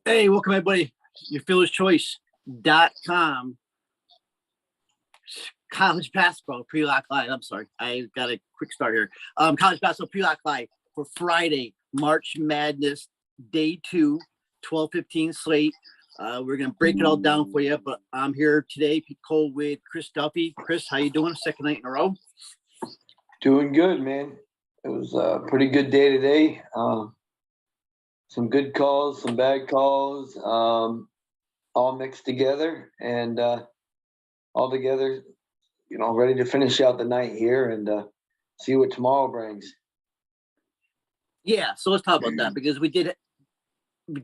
Hey, welcome everybody. Your FearlessChoice.com college basketball pre-lock live. I'm sorry, I got a quick start here. College basketball pre-lock live for Friday, March Madness, Day 2, 12:15 slate. We're gonna break it all down for you, but I'm here today, Pete Cole with Chris Duffy. Chris, how you doing? Second night in a row. Doing good, man. It was a pretty good day today. Some good calls, some bad calls, all mixed together, and all together, ready to finish out the night here and see what tomorrow brings. Yeah, so let's talk about that because we did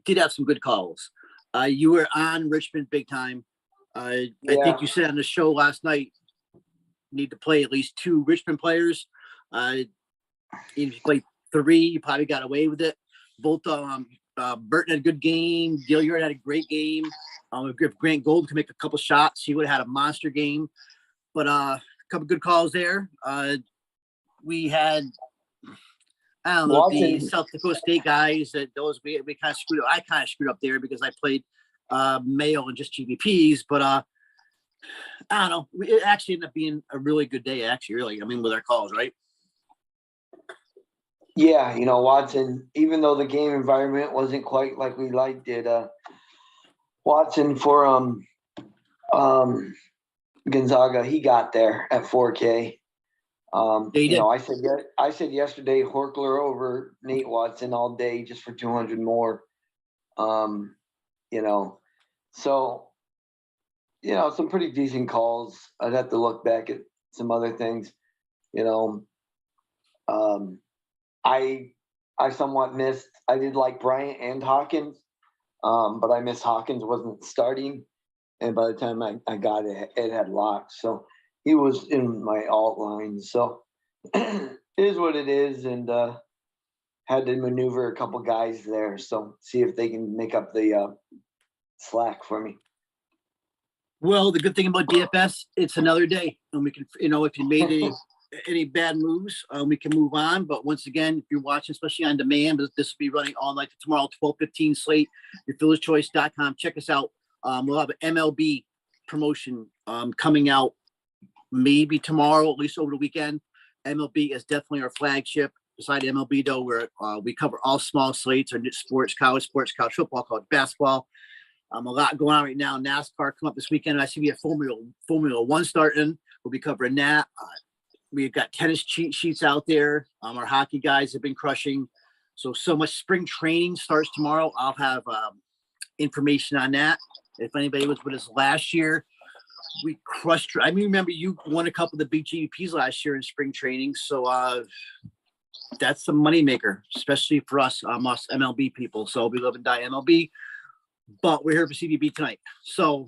have some good calls. You were on Richmond big time. I think you said on the show last night you need to play at least 2 Richmond players. If you played 3, you probably got away with it. Both Burton had a good game. Gilliard had a great game. If Grant Gold could make a couple shots, he would have had a monster game. But a couple good calls there. We had, I don't know, the South Dakota State guys. That those we kind of screwed up. I kind of screwed up there because I played Mayo and just GBPs. But I don't know. It actually ended up being a really good day. Actually, really. I mean, with our calls, right? Yeah, Watson, even though the game environment wasn't quite like we liked it, Watson for Gonzaga, he got there at 4K. I said yesterday Horkler over Nate Watson all day just for 200 more. So some pretty decent calls. I'd have to look back at some other things, I somewhat missed. I did like Bryant and Hawkins, but I missed Hawkins wasn't starting, and by the time I got it, it had locked. So he was in my alt line. So it is what it is, and had to maneuver a couple guys there. So see if they can make up the slack for me. Well, the good thing about DFS, it's another day, and we can, if you made any bad moves, we can move on. But once again, if you're watching, especially on demand, this will be running all night tomorrow, 12:15 slate. Your FearlessChoice.com. Check us out. We'll have an MLB promotion coming out maybe tomorrow, at least over the weekend. MLB is definitely our flagship. Beside MLB, though, where we cover all small slates, our sports, college football, college basketball. A lot going on right now. NASCAR come up this weekend. I see we have Formula One starting. We'll be covering that. We've got tennis cheat sheets out there. Our hockey guys have been crushing. So much spring training starts tomorrow. I'll have information on that. If anybody was with us last year, we crushed. I remember you won a couple of the big GDPs last year in spring training. So that's a moneymaker, especially for us MLB people. So we live and die MLB. But we're here for CBB tonight. So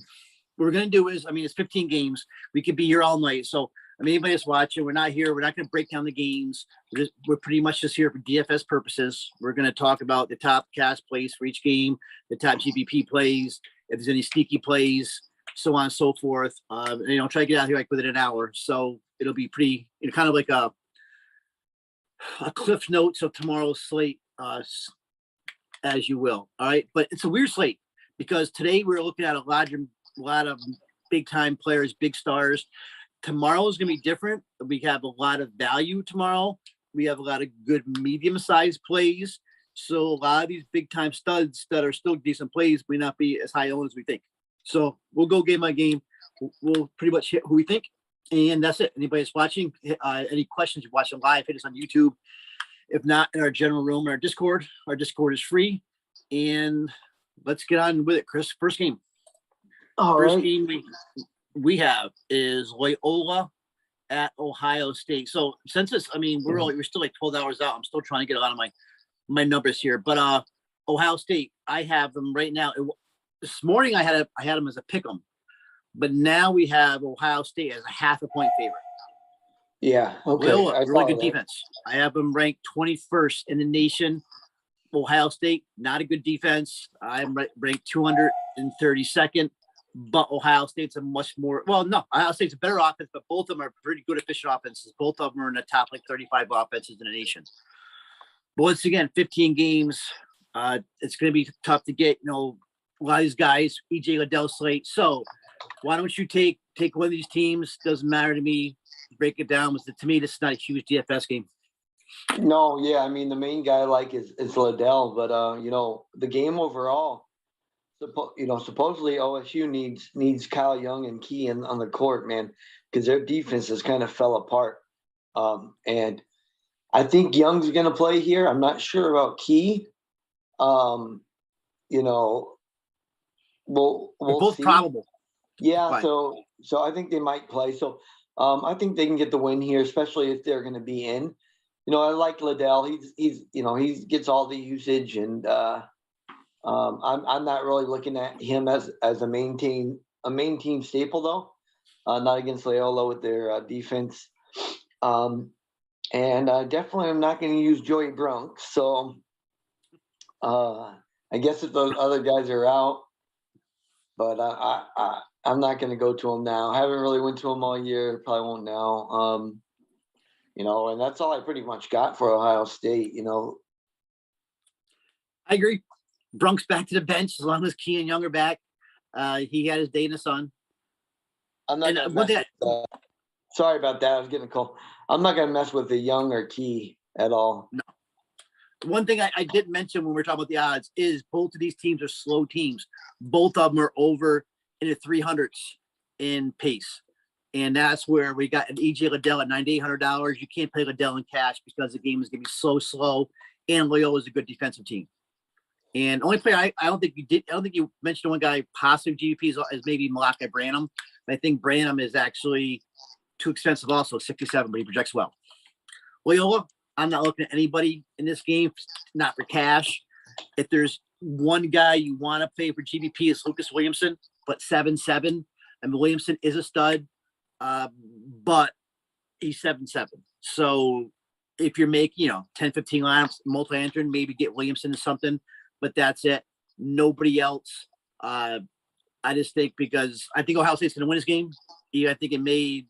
what we're going to do is, it's 15 games. We could be here all night. So anybody that's watching, we're not here. We're not going to break down the games. We're pretty much just here for DFS purposes. We're going to talk about the top cash plays for each game, the top GPP plays, if there's any sneaky plays, so on and so forth. Try to get out here within an hour. So it'll be pretty, kind of like a cliff notes of tomorrow's slate, as you will. All right. But it's a weird slate because today we're looking at a lot of big time players, big stars. Tomorrow is going to be different. We have a lot of value tomorrow. We have a lot of good medium-sized plays. So a lot of these big-time studs that are still decent plays may not be as high owned as we think. So we'll go game by game. We'll pretty much hit who we think. And that's it. Anybody that's watching, any questions, you're watching live, hit us on YouTube. If not, in our general room, our Discord. Our Discord is free. And let's get on with it, Chris. First game. First game we have is Loyola at Ohio State. So since this, I mean, we're still like 12 hours out. I'm still trying to get a lot of my numbers here. But Ohio State, I have them right now. This morning I had them as a pick 'em. But now we have Ohio State as a 0.5 point favorite. Yeah. Okay. Loyola, really good defense. I have them ranked 21st in the nation. Ohio State, not a good defense. I'm ranked 232nd. But Ohio State's a much more, Ohio State's a better offense, but both of them are pretty good, efficient offenses. Both of them are in the top 35 offenses in the nation. But once again, 15 games. It's going to be tough to get, a lot of these guys, EJ Liddell, Slate. So why don't you take one of these teams? Doesn't matter to me. Break it down. To me, this is not a huge DFS game. No, yeah. I mean, the main guy I like is Liddell, but the game overall, supposedly OSU needs Kyle Young and Key on the court, man, because their defense has kind of fell apart. And I think Young's going to play here. I'm not sure about Key. We'll both see. Probable. Yeah, Fine. so I think they might play. So I think they can get the win here, especially if they're going to be in. I like Liddell. He gets all the usage, and I'm not really looking at him as a main team staple though. Not against Loyola with their defense. And definitely I'm not going to use Joey Brunk. So I guess if those other guys are out, but I'm not going to go to him now. I haven't really went to him all year. Probably won't now. And that's all I pretty much got for Ohio State. I agree. Brunk's back to the bench as long as Key and Young are back. He had his day in the sun. I'm not sorry about that. I was getting a call. I'm not going to mess with the Young or Key at all. No. One thing I did mention when we were talking about the odds is both of these teams are slow teams. Both of them are over in the 300s in pace. And that's where we got an EJ Liddell at $9,800. You can't play Liddell in cash because the game is going to be so slow. And Loyola is a good defensive team. And only player I don't think you mentioned one guy possibly GVP is maybe Malachi Branham. I think Branham is actually too expensive also, 67, but he projects well. Loyola, I'm not looking at anybody in this game, not for cash. If there's one guy you want to play for GVP, is Lucas Williamson, but 7-7. And Williamson is a stud, but he's 7-7. So if you're making, 10, 15 lineups, multi-entering, maybe get Williamson to something, but that's it. Nobody else. I just think because I think Ohio State's going to win this game. I think it may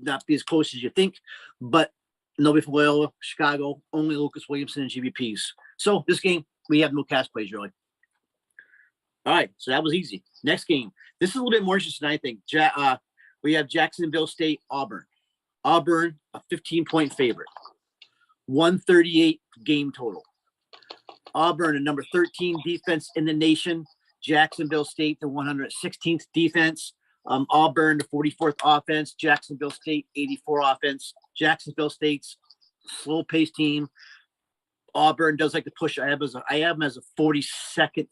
not be as close as you think, but nobody for Loyola, Chicago, only Lucas Williamson and GVPs. So this game, we have no cash plays really. All right, so that was easy. Next game. This is a little bit more interesting, I think. We have Jacksonville State, Auburn. Auburn, a 15-point favorite. 138 game total. Auburn, a number 13 defense in the nation. Jacksonville State, the 116th defense. Auburn, the 44th offense. Jacksonville State, 84 offense. Jacksonville State's slow-paced team. Auburn does like to push. I have them as a 42nd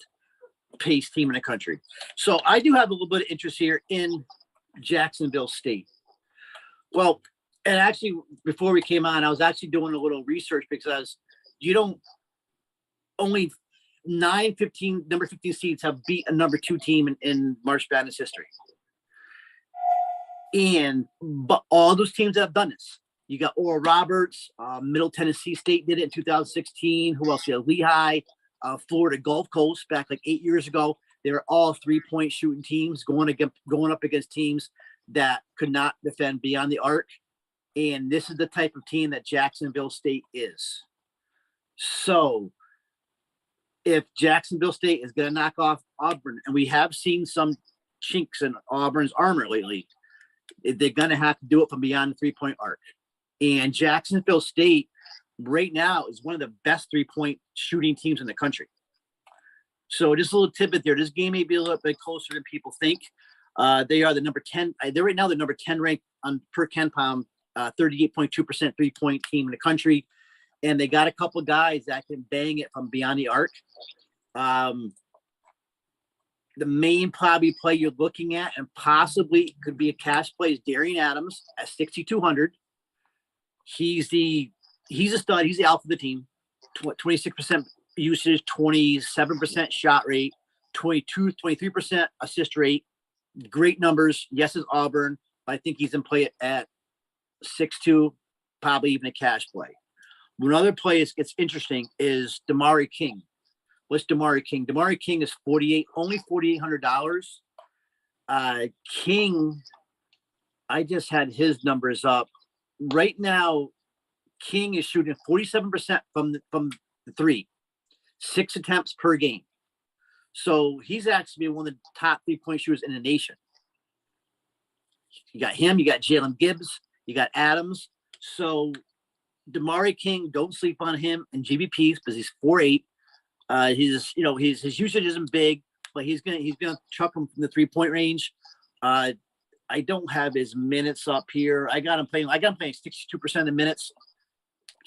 pace team in the country. So I do have a little bit of interest here in Jacksonville State. Well, and actually, before we came on, I was actually doing a little research because only number 15 seeds have beat a number 2 team in March Madness history. But all those teams have done this. You got Oral Roberts, Middle Tennessee State did it in 2016. Who else? You have Lehigh, Florida Gulf Coast back like 8 years ago. They were all 3-point shooting teams going up against teams that could not defend beyond the arc. And this is the type of team that Jacksonville State is. So if Jacksonville State is going to knock off Auburn, and we have seen some chinks in Auburn's armor lately, they're going to have to do it from beyond the 3-point arc. And Jacksonville State right now is one of the best 3-point shooting teams in the country. So just a little tidbit there. This game may be a little bit closer than people think. They are the number 10. They're right now the number 10 ranked on per Ken Pound, 38.2% 3-point team in the country. And they got a couple of guys that can bang it from beyond the arc. The main probably play you're looking at, and possibly could be a cash play, is Darian Adams at 6,200. He's a stud. He's the alpha of the team. 26% usage, 27% shot rate, 23% assist rate. Great numbers. Yes, it's Auburn, but I think he's in play at 6'2", probably even a cash play. One other play it's interesting is Damari King. What's Damari King? Damari King is only $4,800. King, I just had his numbers up. Right now, King is shooting 47% from the three, 6 attempts per game. So he's actually one of the top 3-point shooters in the nation. You got him, you got Jalen Gibbs, you got Adams. So Damari King, don't sleep on him in GBPs because he's 4'8". His usage isn't big, but he's gonna chuck him from the 3-point range. I don't have his minutes up here. I got him playing 62% of the minutes,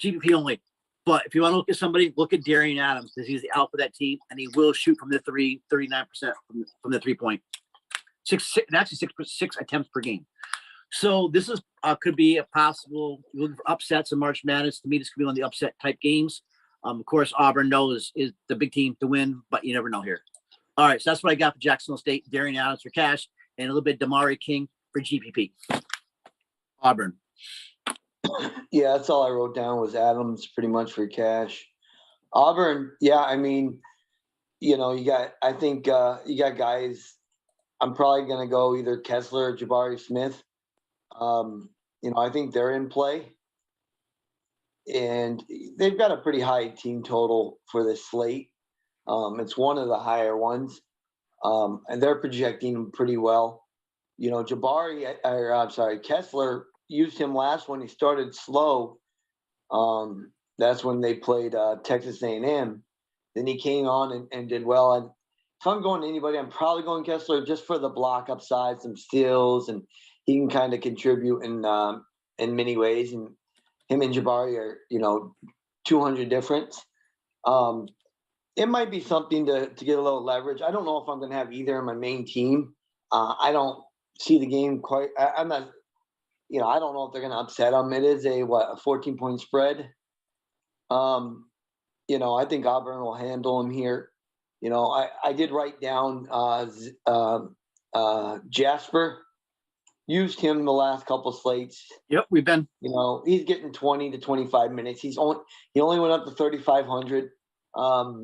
GBP only. But if you want to look at somebody, look at Darian Adams because he's the alpha of that team, and he will shoot from the 39% from the 3-point. Six attempts per game. So this is could be a possible upsets in March Madness. To me, this could be one of the upset type games. Of course, Auburn knows is the big team to win, but you never know here. All right, so that's what I got for Jacksonville State. Darian Adams for cash, and a little bit Damari King for GPP. Auburn. Yeah, that's all I wrote down was Adams pretty much for cash. Auburn, yeah, I mean, you got guys. I'm probably going to go either Kessler or Jabari Smith. I think they're in play. And they've got a pretty high team total for this slate. It's one of the higher ones. And they're projecting him pretty well. Kessler used him last when he started slow. That's when they played Texas A&M. Then he came on and did well. And if I'm going to anybody, I'm probably going Kessler just for the block upside, some steals, and he can kind of contribute in many ways. And him and Jabari are, 200 difference. It might be something to get a little leverage. I don't know if I'm going to have either in my main team. I don't see the game quite. I'm not. I don't know if they're going to upset them. It is a 14-point spread. I think Auburn will handle them here. I did write down Jasper. Used him the last couple slates. Yep, we've been. He's getting 20 to 25 minutes. He only went up to 3,500. I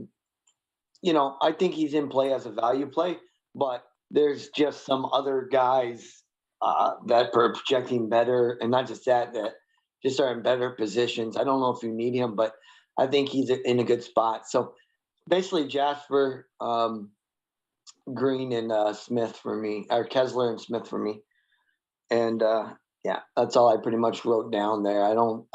think he's in play as a value play, but there's just some other guys that are projecting better, and not just that just are in better positions. I don't know if you need him, but I think he's in a good spot. So basically Jasper, Green, and Smith for me, or Kessler and Smith for me. And that's all I pretty much wrote down there. I don't,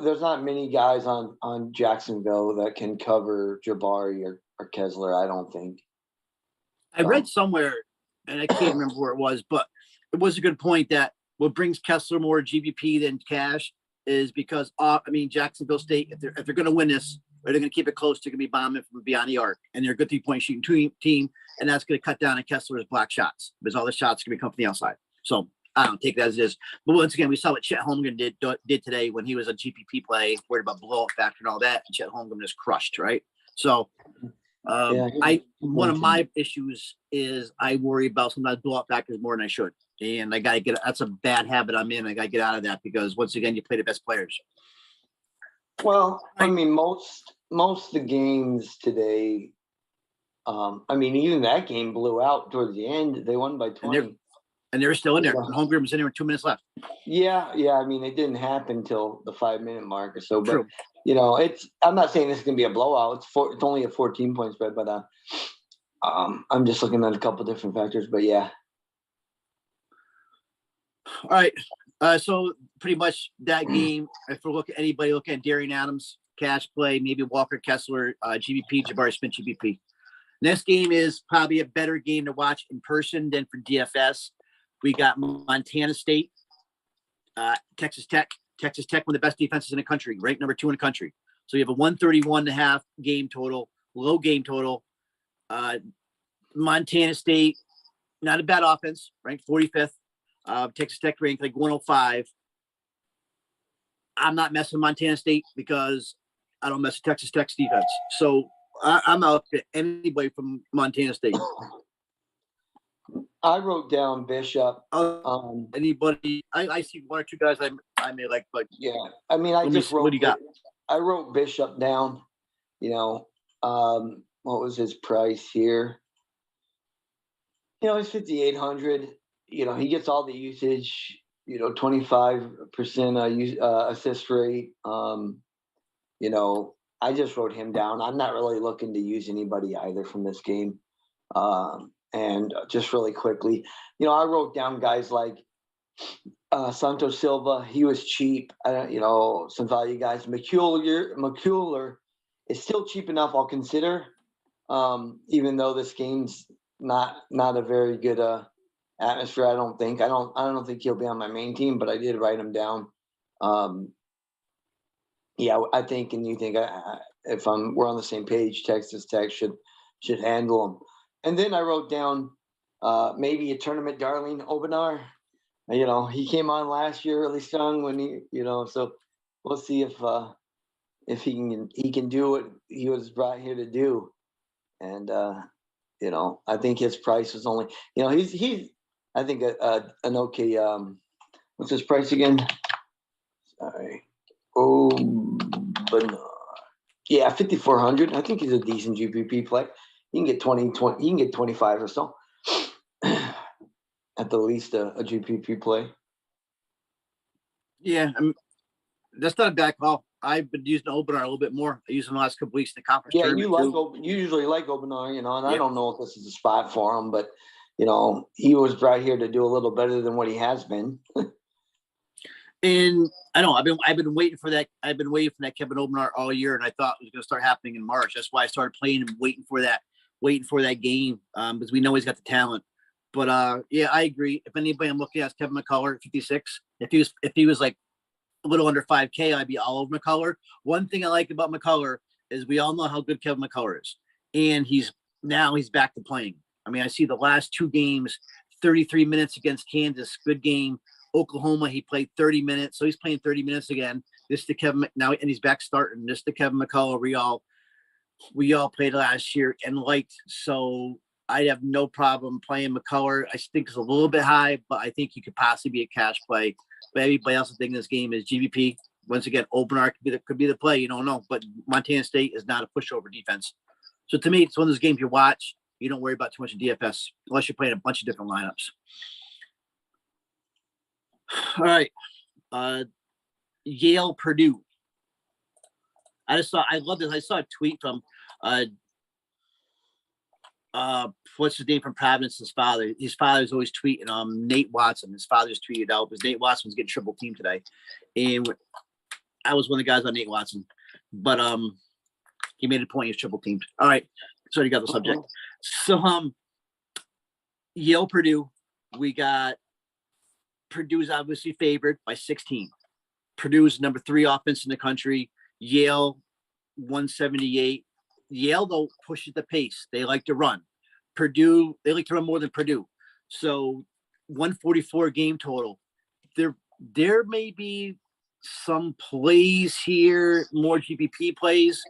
there's not many guys on Jacksonville that can cover Jabari or Kessler, I don't think. I read somewhere, and I can't remember where it was, but it was a good point that what brings Kessler more GBP than cash is because, Jacksonville State, if they're going to win this, or they're going to keep it close, they're going to be bombing from beyond the arc. And they're a good 3-point shooting team, and that's going to cut down on Kessler's block shots because all the shots are going to come from the outside. So I don't take that as it is. But once again, we saw what Chet Holmgren did today when he was a GPP play, worried about blowout factor and all that, and Chet Holmgren just crushed, right? So one of my issues is I worry about sometimes blowout factors more than I should. And I got to get – that's a bad habit I'm in. I got to get out of that because, once again, you play the best players. Well, most of the games today, even that game blew out towards the end. They won by 20. And they were still in there. Holmgren was in there with 2 minutes left. Yeah. It didn't happen until the 5-minute mark or so. But, True. I'm not saying this is going to be a blowout. It's only a 14-point spread, but I'm just looking at a couple different factors. But, yeah. All right. So pretty much that game, if we look at anybody, look at Darian Adams, cash play, maybe Walker Kessler, GBP, Jabari Smith, GBP. Next game is probably a better game to watch in person than for DFS. We got Montana State, Texas Tech. Texas Tech, one of the best defenses in the country, ranked number 2 in the country. So you have a 131.5 game total, low game total. Montana State, not a bad offense, ranked 45th. Texas Tech ranked like 105. I'm not messing with Montana State because I don't mess with Texas Tech's defense. So I'm out to anybody from Montana State. I wrote down Bishop. Anybody? I see 1 or 2 guys I may like, but yeah. I mean, I just wrote. What do you got? I wrote Bishop down. What was his price here? He's 5,800. He gets all the usage. 25% assist rate. I just wrote him down. I'm not really looking to use anybody either from this game. And just really quickly, I wrote down guys like Santos Silva. He was cheap. Some value guys. McCuller is still cheap enough. I'll consider, even though this game's not a very good atmosphere. I don't think he'll be on my main team, but I did write him down. I think, and you think if we're on the same page, Texas Tech should handle him. And then I wrote down maybe a tournament darling, Obenar. He came on last year really strong when so we'll see if he can do what he was brought here to do. And I think his price was only he's I think an okay what's his price again? Sorry. But 5,400. I think he's a decent GPP play. He can get 20, he can get 25 or so. At the least a GPP play. Yeah, that's not a bad call. I've been using Obenar a little bit more. I used him the last couple weeks in the conference. Yeah, you usually like Obenar, and I don't know if this is a spot for him, but he was brought here to do a little better than what he has been. And I know I've been waiting for that. I've been waiting for that Kevin Obenar all year, and I thought it was going to start happening in March. That's why I started playing and waiting for that game because we know he's got the talent. But I agree. If anybody I'm looking at is Kevin McCullough, 56. If he was like a little under 5K, I'd be all over McCullough. One thing I like about McCullough is we all know how good Kevin McCullough is, and he's back to playing. I mean, I see the last 2 games, 33 minutes against Kansas, good game. Oklahoma, he played 30 minutes, so he's playing 30 minutes again. This to Kevin now, and he's back starting. This to Kevin McCullough, we all played last year and liked. So I have no problem playing McCullough. I think it's a little bit high, but I think he could possibly be a cash play. But everybody else thinking this game is GVP. Once again, Obenar could be the play. You don't know, but Montana State is not a pushover defense. So to me, it's one of those games you watch. You don't worry about too much in DFS unless you're playing a bunch of different lineups. All right. Yale, Purdue. I love this. I saw a tweet from what's his name from Providence, his father. His father's always tweeting Nate Watson. His father's tweeted out because Nate Watson was getting triple teamed today. And I was one of the guys on Nate Watson. But he made a point he was triple teamed. All right. So you got the subject. So Yale, Purdue. We got Purdue's obviously favored by 16. Purdue's number 3 offense in the country. Yale 178. Yale though pushes the pace. They like to run. Purdue, they like to run more than Purdue. So 144 game total. There may be some plays here, more GPP plays.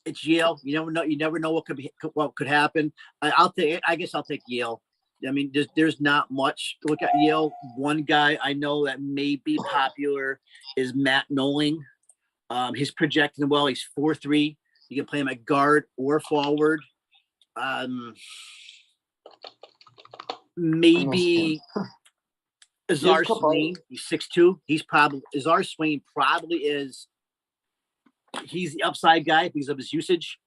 It's Yale. You never know what could happen. I guess I'll take Yale. I mean, there's not much to look at Yale. One guy I know that may be popular is Matt Noling. He's projecting well. He's 4'3". You can play him at guard or forward. Maybe Azar Swain. He's 6'2". Azar Swain probably is. He's the upside guy because of his usage,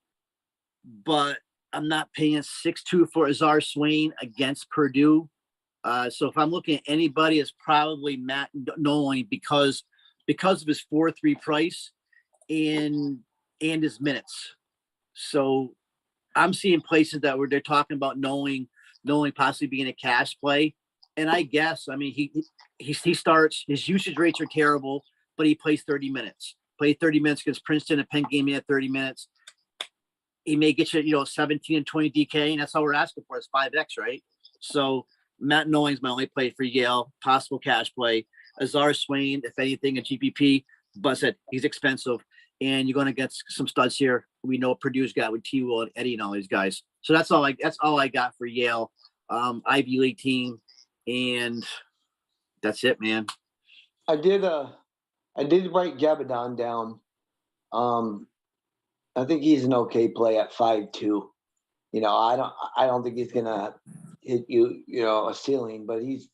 but I'm not paying 6'2" for Azar Swain against Purdue. So if I'm looking at anybody, it's probably Matt Nolan because of his 4-3 price and his minutes. So I'm seeing places that where they're talking about Nolan possibly being a cash play. And I guess, I mean, he starts, his usage rates are terrible, but he plays 30 minutes. Played 30 minutes against Princeton, a Penn game, he had 30 minutes. He may get you, 17 and 20 DK, and that's all we're asking for. It's 5X, right? So Matt Nolan's my only play for Yale, possible cash play. Azar Swain, if anything, a GPP, but said he's expensive. And you're going to get some studs here. We know Purdue's got with T. Will and Eddie and all these guys. So that's all I got for Yale, Ivy League team, and that's it, man. I did write Gabadon down. I think he's an okay play at 5'2". I don't think he's gonna hit you, a ceiling, but he's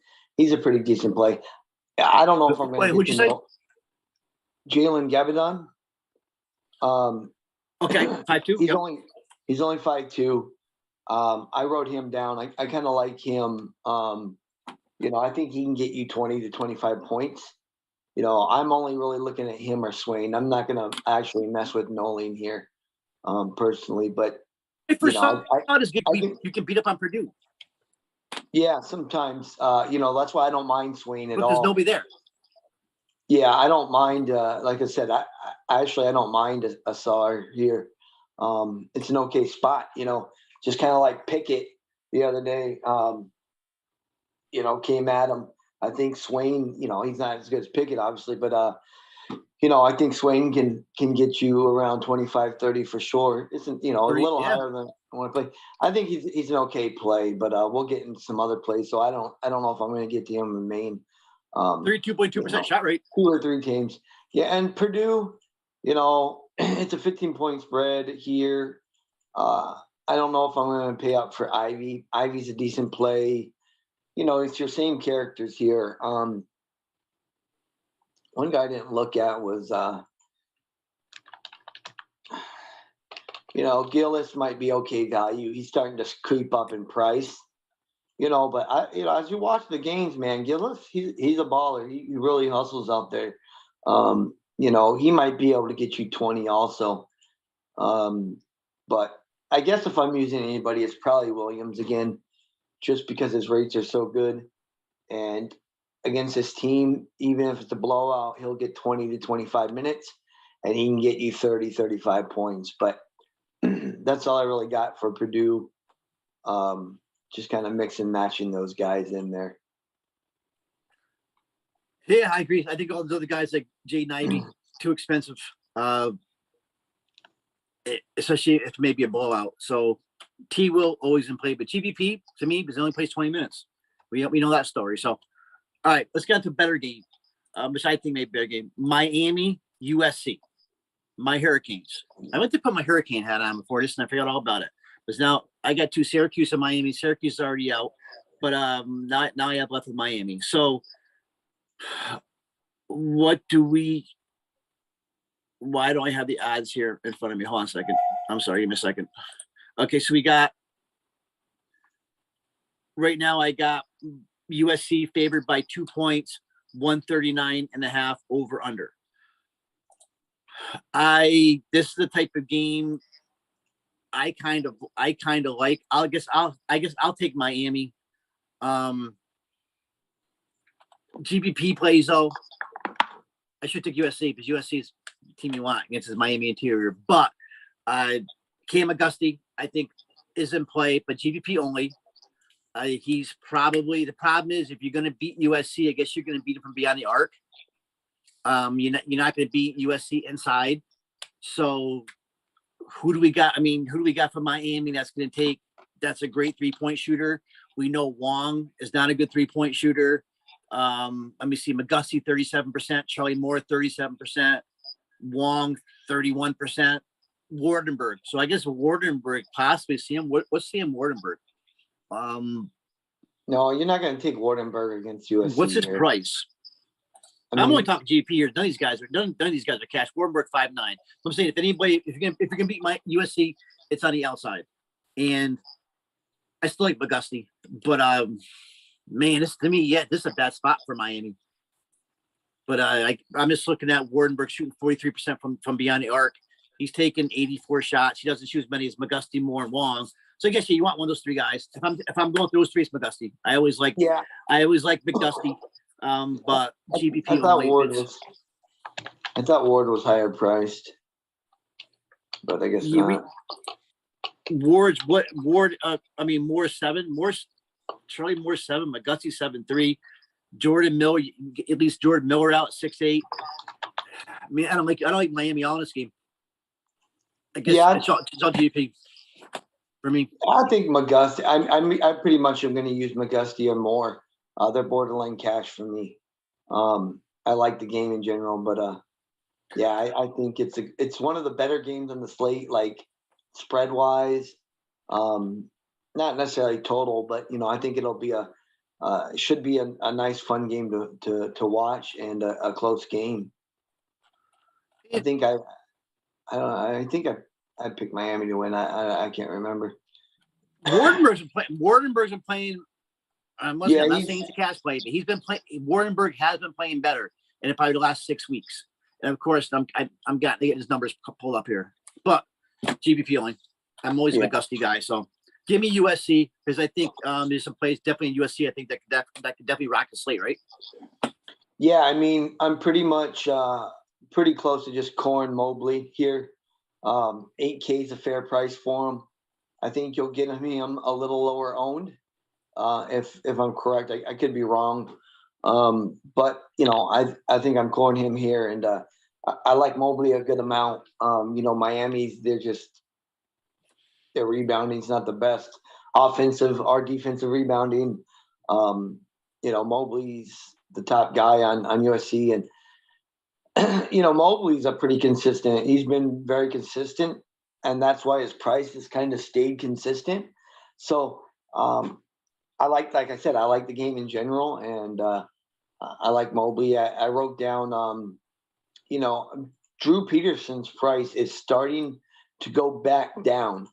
a pretty decent play. I don't know if I'm gonna. Wait, who'd you say? Jalen Gabadon. Okay, 5'2". He's only 5'2". I wrote him down. I kind of like him. I think he can get you 20 to 25 points. I'm only really looking at him or Swain. I'm not going to actually mess with Nolan here, personally. But you can beat up on Purdue. Yeah, sometimes. That's why I don't mind Swain at all. There's nobody there. Yeah, I don't mind. Like I said, I don't mind a SAR here. It's an okay spot. Just kind of like Pickett the other day. Came at him. I think Swain, he's not as good as Pickett, obviously, but I think Swain can get you around 25, 30 for sure. Isn't a little higher than I want to play. I think he's an okay play, but we'll get into some other plays. So I don't know if I'm going to get to him in Maine. 32.2% shot rate. 2 or 3 teams. Yeah, and Purdue, it's a 15-point spread here. I don't know if I'm going to pay up for Ivy. Ivy's a decent play. It's your same characters here. One guy I didn't look at was, Gillis might be okay value. He's starting to creep up in price, but as you watch the games, man, Gillis, he's a baller. He really hustles out there. He might be able to get you 20 also. But I guess if I'm using anybody, it's probably Williams again, just because his rates are so good. And against this team, even if it's a blowout, he'll get 20 to 25 minutes and he can get you 30, 35 points. But that's all I really got for Purdue. Just kind of mix and matching those guys in there. Yeah, I agree. I think all those other guys like Jaden Ivey, too expensive, especially if maybe a blowout. So T will always in play, but GPP to me because he only plays 20 minutes. We know that story. So, all right, let's get into a better game, which I think may be a better game. Miami, USC, my Hurricanes. I went to put my Hurricane hat on before this, and I forgot all about it. Because now I got 2 Syracuse and Miami. Syracuse is already out, but now I have left with Miami. So, why don't I have the odds here in front of me? Hold on a second. I'm sorry, give me a second. Okay, so we got right now I got USC favored by 2 points, 139.5 over under. This is the type of game I kind of like. I guess I'll take Miami. GPP plays though. I should take USC because USC is the team you want against his Miami interior. But Cam Auguste, I think, is in play, but GPP only. He's probably the problem is if you're going to beat USC, I guess you're going to beat him from beyond the arc. You're not going to beat USC inside. So who do we got? Who do we got from Miami that's going to take? That's a great 3-point shooter. We know Wong is not a good 3-point shooter. Let me see. Auguste 37%, Charlie Moore 37%, Wong 31%, Wardenberg. So I guess Wardenberg possibly see him. What's Sam Wardenberg? No, you're not going to take Wardenberg against USC. What's his price? I'm only talking GP here. None of these guys are cash. Wardenberg 5'9". I'm saying if you're gonna beat my USC, it's on the outside. And I still like Auguste, but Man, this is a bad spot for Miami. But I'm just looking at Wardenberg shooting 43% from beyond the arc. He's taken 84 shots. He doesn't shoot as many as McGusty, Moore, and Wong. So I guess you want one of those three guys. If I'm going through those three, it's McGusty. I always like McGusty. But GBP I thought only. Ward was higher priced, but I guess not. Moore's 7. Charlie Moore's 7. McGusty 7'3". Jordan Miller, at least Jordan Miller out 6'8". I mean, I don't like Miami all in this game. I guess it's all GP for me. I think McGusty. I pretty much am going to use McGusty or Moore. They're borderline cash for me. I like the game in general, but I think it's one of the better games on the slate, like spread wise. Not necessarily total, but I think it'll be should be a nice fun game to watch and a close game. I think I picked Miami to win. I can't remember. Wardenberg's been playing. I'm not saying he's a cash play, but he's been playing. Wardenberg has been playing better in probably the last 6 weeks. And of course, I'm getting his numbers pulled up here. But GBP only. I'm always a McGusty guy, so give me USC because I think there's some plays definitely in USC. I think that could definitely rock the slate, right? Yeah, I mean, I'm pretty much pretty close to just Corn Mobley here. 8K is a fair price for him. I think you'll get him a little lower owned. If I'm correct, I could be wrong. But I think I'm calling him here, and I like Mobley a good amount. Miami's their rebounding's not the best. Offensive or defensive rebounding. Mobley's the top guy on USC, and Mobley's a pretty consistent. He's been very consistent, and that's why his price has kind of stayed consistent. So I like I said, I like the game in general, and I like Mobley. I wrote down, Drew Peterson's price is starting to go back down.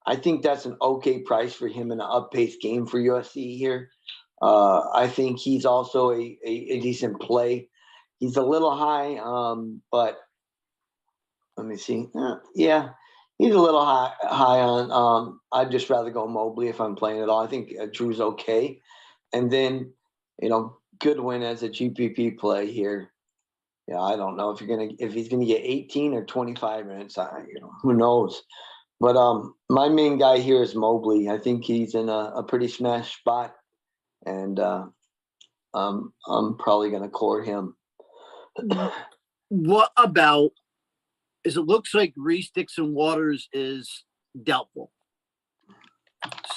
I think that's an okay price for him in an up-paced game for USC here. I think he's also a decent play. He's a little high, but let me see. He's a little high on. I'd just rather go Mobley if I'm playing at all. I think Drew's okay, and then Goodwin as a GPP play here. Yeah, I don't know if he's gonna get 18 or 25 minutes. Who knows? But my main guy here is Mobley. I think he's in a pretty smash spot, and I'm probably gonna court him. What about? It looks like Reese Dixon Waters is doubtful.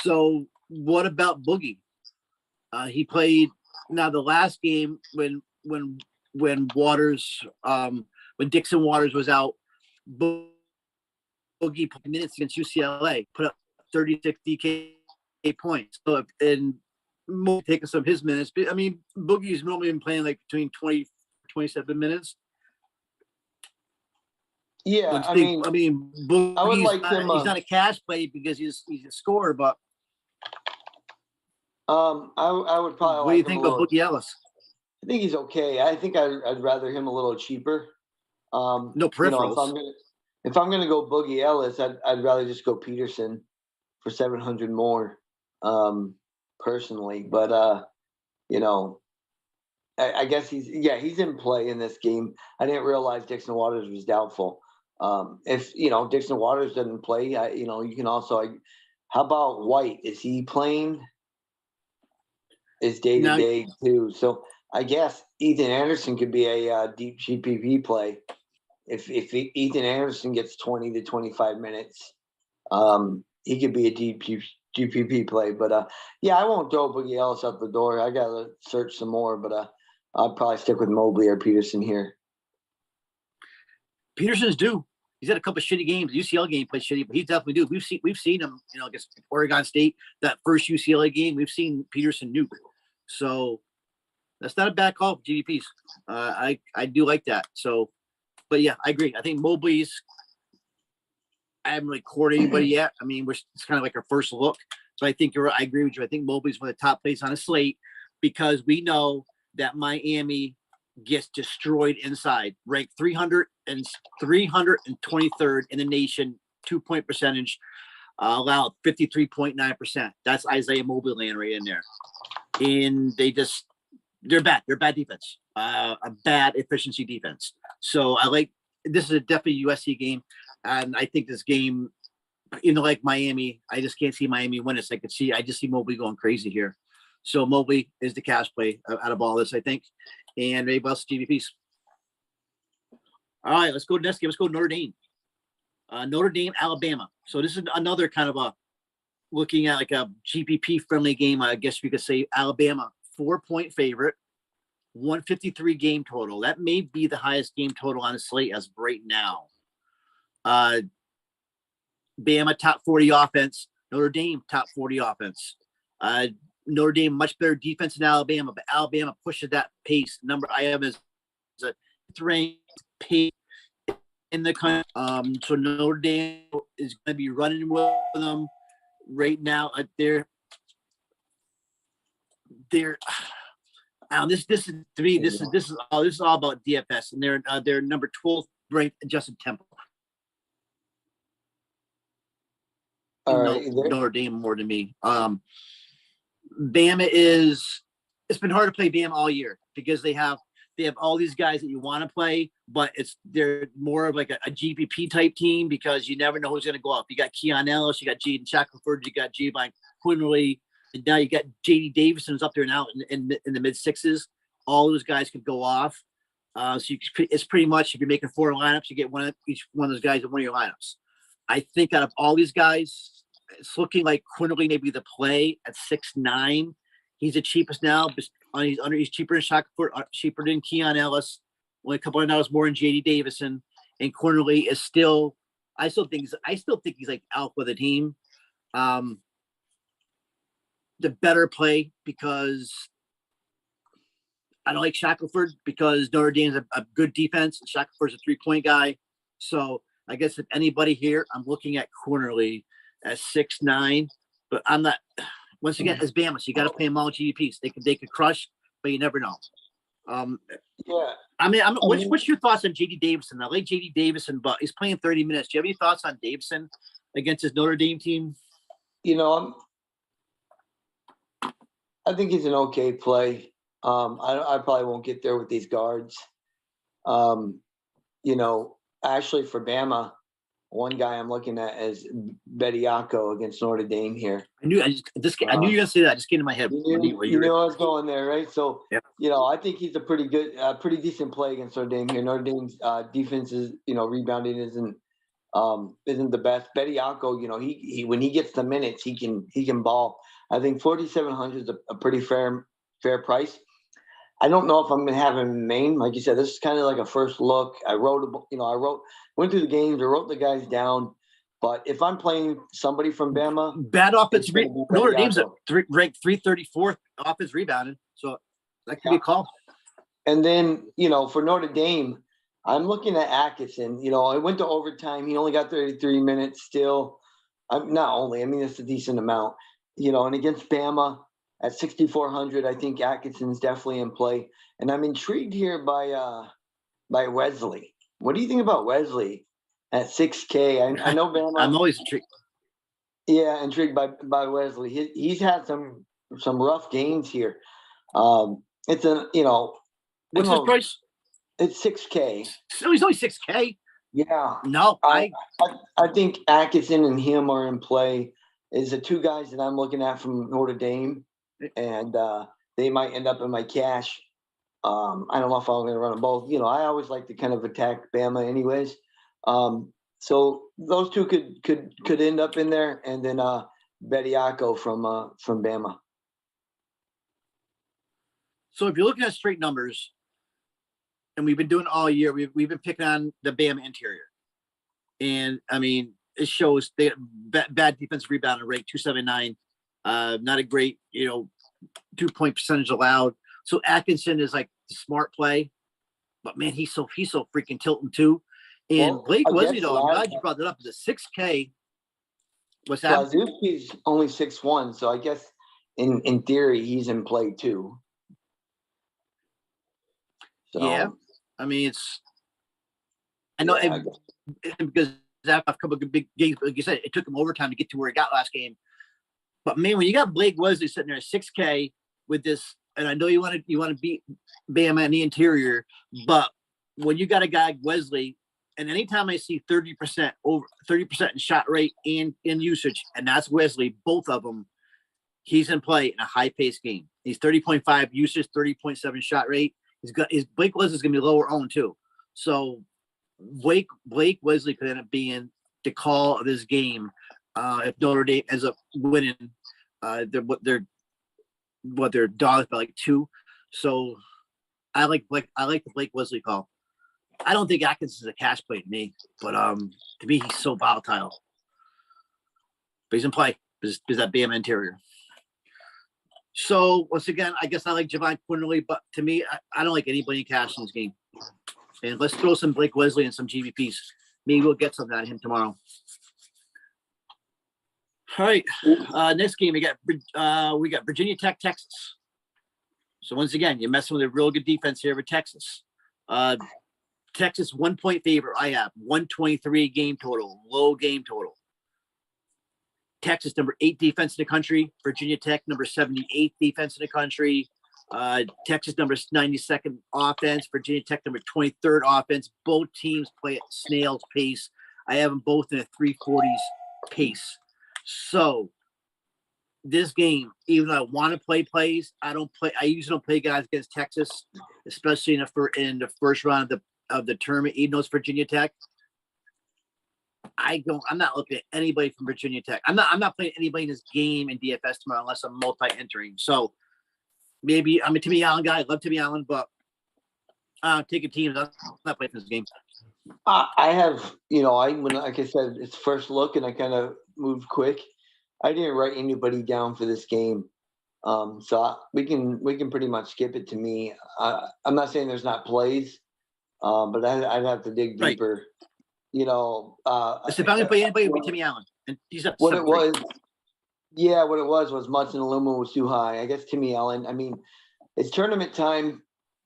So what about Boogie? He played now the last game when Waters when Dixon Waters was out. Boogie played minutes against UCLA, put up 36 DK points. So and taking some of his minutes. But, I mean, Boogie's normally been playing like between 20 27 minutes. Yeah, I mean, I would like him. He's not a cash play because he's a scorer, but I would probably. What do you think of Boogie Ellis? I think he's okay. I think I'd rather him a little cheaper. No peripherals. If I'm gonna go Boogie Ellis, I'd rather just go Peterson for 700 more, personally. But I guess he's in play in this game. I didn't realize Dixon Waters was doubtful. If Dixon Waters doesn't play, you can also. How about White? Is he playing? Is day to day too? So I guess Ethan Anderson could be a deep GPP play. If Ethan Anderson gets 20 to 25 minutes, he could be a deep GPP play. But I won't throw Boogie Ellis out the door. I gotta search some more, but I'll probably stick with Mobley or Peterson here. Peterson's due. He's had a couple of shitty games. UCLA game played shitty, but he's definitely due. We've seen him, against Oregon State, that first UCLA game. We've seen Peterson nuke. So that's not a bad call for GDPs. I do like that. So, but yeah, I agree. I think Mobley's. I haven't really courted anybody yet. I mean, it's kind of like our first look. So I think I agree with you. I think Mobley's one of the top plays on a slate because we know that Miami gets destroyed inside, ranked 323rd in the nation, 2-point percentage, allowed 53.9%. That's Isaiah Mobley land right in there. And they're bad. They're bad defense, a bad efficiency defense. So this is a definitely USC game. And I think this game, like Miami, I just can't see Miami win this. I just see Mobley going crazy here. So Mobley is the cash play out of all this, I think. And maybe else GVPs. All right, let's go to the next game. Let's go to Notre Dame. Notre Dame, Alabama. So this is another kind of looking at like a GPP friendly game. I guess you could say Alabama 4-point favorite, 153 game total. That may be the highest game total on the slate as of right now. Bama top 40 offense. Notre Dame top 40 offense. Notre Dame much better defense than Alabama, but Alabama pushes that pace. Number I have is a ranked pace in the country. So Notre Dame is going to be running with them right now. This is three. This is all about DFS, and they're number 12 ranked Justin Temple. All right, Notre Dame more than me. Bama it's been hard to play Bama all year because they have all these guys that you want to play, but they're more of like a GPP type team because you never know who's going to go up. You got Keon Ellis, you got Jaden Shackelford, you got Javon Quinley, and now you got JD Davison who's up there now in the mid sixes. All those guys could go off. So it's pretty much if you're making 4 lineups, you get each one of those guys in one of your lineups. I think out of all these guys, it's looking like Quinley may be the play at 6'9". He's the cheapest now. He's cheaper than Shackelford, cheaper than Keon Ellis, only a couple of dollars more than JD Davison. And Quinley is I still think he's like out with the team. The better play because I don't like Shackelford because Notre Dame's a good defense. Shackelford's a 3-point guy. So I guess if anybody here, I'm looking at Quinley at 6'9", but I'm not. Once again, as Bama, so you got to play them all GPPs. They could crush, but you never know. Yeah. I mean, what's your thoughts on JD Davison? I like JD Davison, but he's playing 30 minutes. Do you have any thoughts on Davison against his Notre Dame team? I think he's an okay play. I probably won't get there with these guards. Actually for Bama, one guy I'm looking at is Bediako against Notre Dame here. I knew you were gonna say that. It just came to my head. You knew I was going there, right? So, yeah. I think he's a pretty decent play against Notre Dame here. Notre Dame's defense is, rebounding isn't the best. Bediako, he when he gets the minutes, he can ball. I think 4,700 is a pretty fair price. I don't know if I'm going to have him in Maine. Like you said, this is kind of like a first look. Went through the games. I wrote the guys down. But if I'm playing somebody from Bama, bad offense. Notre Dame's ranked 334th offense rebounding, so that could be a call. And then for Notre Dame, I'm looking at Atkinson. I went to overtime. He only got 33 minutes. Still, it's a decent amount. And against Bama at 6,400, I think Atkinson's definitely in play. And I'm intrigued here by Wesley. What do you think about Wesley at 6K? I know Bama. I'm always intrigued. Yeah, intrigued by Wesley. He's had some rough games here. It's what's his price? It's 6K. So he's only 6K. Yeah. No, I think Atkinson and him are in play. Is the two guys that I'm looking at from Notre Dame, and they might end up in my cash. I don't know if I'm going to run them both. I always like to kind of attack Bama, anyways. So those two could end up in there, and then Bediako from Bama. So if you're looking at straight numbers, and we've been doing it all year, we've been picking on the Bama interior, and I mean it shows they bad defensive rebounding rate 279, not a great 2-point percentage allowed. So Atkinson is like the smart play, but man, he's so freaking tilting too. And Blake Wesley, though, I'm glad you brought that up. Is a 6K What's that? Blazewski's only 6'1", so I guess in theory he's in play too. So, Yeah, I mean I know because after a couple of big games, like you said, it took him overtime to get to where he got last game. But man, when you got Blake Wesley sitting there at 6K with this, and I know you want to beat Bama in the interior, but when you got a guy like Wesley, and anytime I see 30% in shot rate and in usage, and that's Wesley, both of them, he's in play in a high-paced game. He's 30.5 usage, 30.7 shot rate. Blake Wesley's gonna be lower owned too. So Blake Wesley could end up being the call of this game if Notre Dame ends up winning. They're dogs by like 2. So I like the Blake Wesley call. I don't think Atkins is a cash play to me, but to me he's so volatile. But he's in play because that Bama interior. So once again, I guess I like Javon Quinterly, but to me, I don't like anybody in cash in this game. And let's throw some Blake Wesley and some GVPs. Maybe we'll get something out of him tomorrow. All right. Next game we got Virginia Tech, Texas. So once again, you're messing with a real good defense here with Texas. Texas 1 point favorite. I have 123 game total, low game total. Texas number 8 defense in the country. Virginia Tech number 78 defense in the country. Texas number 92nd offense. Virginia Tech number 23rd offense. Both teams play at snail's pace. I have them both in a 340s pace. So this game, even though I want to play plays, I usually don't play guys against Texas, especially in the first round of the tournament, even though it's Virginia Tech. I'm not looking at anybody from Virginia Tech. I'm not playing anybody in this game in DFS tomorrow unless I'm multi-entering. So maybe I'm a Timmy Allen guy. I love Timmy Allen, but taking teams. I'm not playing this game. I have, like I said, it's first look and I kind of moved quick. I didn't write anybody down for this game. So we can pretty much skip it to me. I'm not saying there's not plays, but I'd have to dig deeper. Right. If I'm going to play anybody, it would be Timmy Allen. And he's up what it was Munson Aluma was too high. I guess Timmy Allen. I mean, it's tournament time.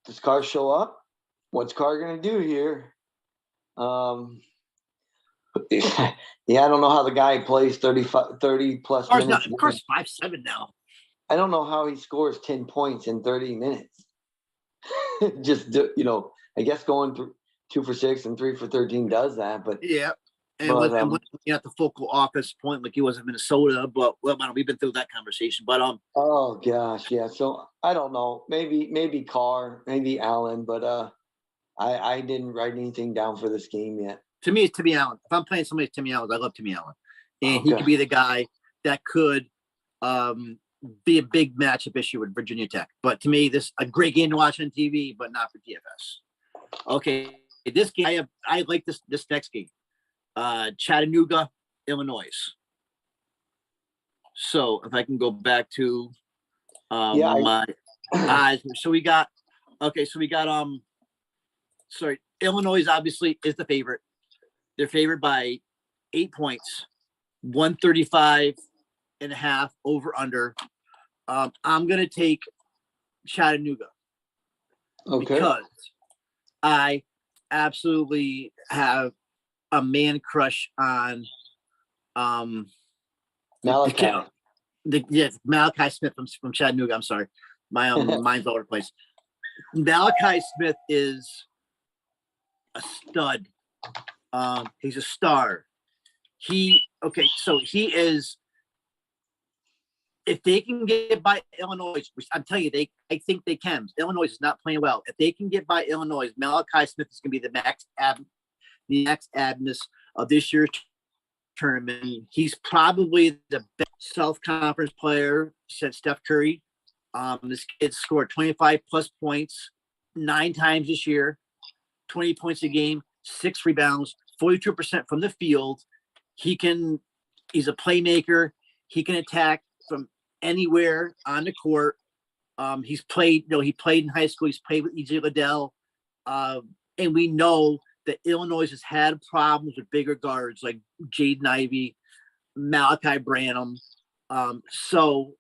Does Carr show up? What's Carr going to do here? Yeah, I don't know how the guy plays 30 plus Carr's minutes. Of course, 5'7" now. I don't know how he scores 10 points in 30 minutes. I guess going through 2 for 6 and 3 for 13 does that, but yeah. And when at the focal office point, like he was in Minnesota, but we've been through that conversation. But oh gosh, yeah. So I don't know. Maybe Carr, maybe Allen, but I didn't write anything down for this game yet. To me, it's Timmy Allen. If I'm playing somebody, it's Timmy Allen. I love Timmy Allen, and he could be the guy that could be a big matchup issue with Virginia Tech. But to me, this a great game to watch on TV, but not for DFS. Okay, this game I like this next game. Chattanooga, Illinois. So if I can go back to my eyes. Illinois obviously is the favorite. They're favored by 8 points, 135.5 over under. I'm gonna take Chattanooga because I absolutely have a man crush on Malachi. Malachi Smith from Chattanooga. I'm sorry, my mind's all over the place. Malachi Smith is a stud. He's a star. He is. If they can get by Illinois, which I'm telling you, I think they can. Illinois is not playing well. If they can get by Illinois, Malachi Smith is going to be the next Adams of this year's tournament. He's probably the best self-conference player since Steph Curry. This kid scored 25 plus points 9 times this year, 20 points a game, 6 rebounds, 42% from the field. He's a playmaker. He can attack from anywhere on the court. He played in high school. He's played with E.J. Liddell. And we know that Illinois has had problems with bigger guards like Jaden Ivey, Malachi Branham. So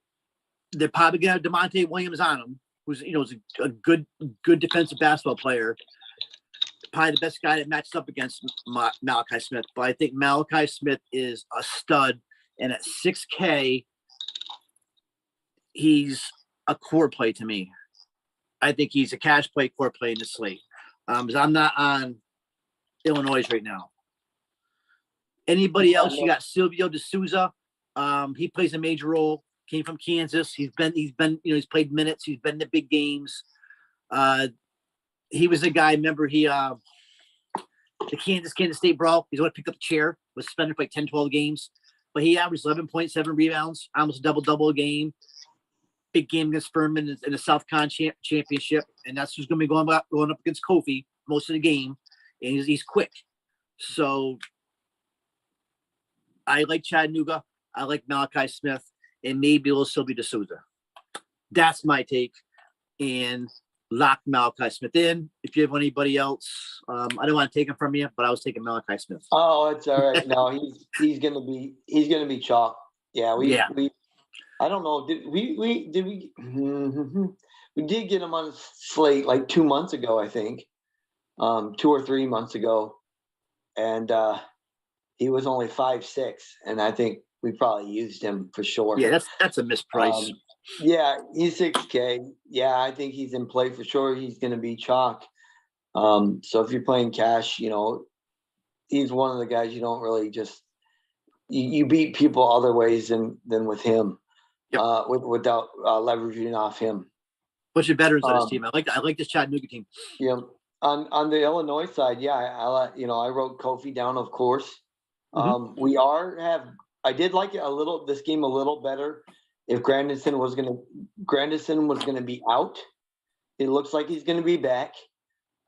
they're probably going to have DeMonte Williams on him, who's, is a good defensive basketball player. Probably the best guy that matches up against Malachi Smith. But I think Malachi Smith is a stud. And at 6K, he's a core play to me. I think he's a cash play, core play in the slate. Because I'm not on Illinois right now. Anybody else? You got Silvio D'Souza. He plays a major role. Came from Kansas. He's he's played minutes. He's been in the big games. He was a guy. Remember, the Kansas State brawl. He's only picked up a chair. Was suspended for like 10, 12 games, but he averaged 11.7 rebounds, almost a double a game. Big game against Furman in the South Con championship, and that's who's going to be going up against Kofi most of the game, and he's quick. So I like Chattanooga. I like Malachi Smith, and maybe a little Silvio D'Souza. That's my take, and lock Malachi Smith in. If you have anybody else, I don't want to take him from you, but I was taking Malachi Smith. Oh, it's all right. No, he's gonna be chalk. Yeah, we I don't know. We did get him on a slate like 2 months ago, I think, 2 or 3 months ago, and he was only 5'6", and I think we probably used him for sure. Yeah, that's a misprice. Yeah, he's 6K. Yeah, I think he's in play for sure. He's going to be chalk. So if you're playing cash, he's one of the guys you don't really just you beat people other ways than with him. Yep. Without leveraging off him. What's your veterans on this team? I like this Chattanooga team. Yeah, on the Illinois side, yeah, I wrote Kofi down, of course. Mm-hmm. I did like this game a little better if Grandison was gonna be out. It looks like he's gonna be back,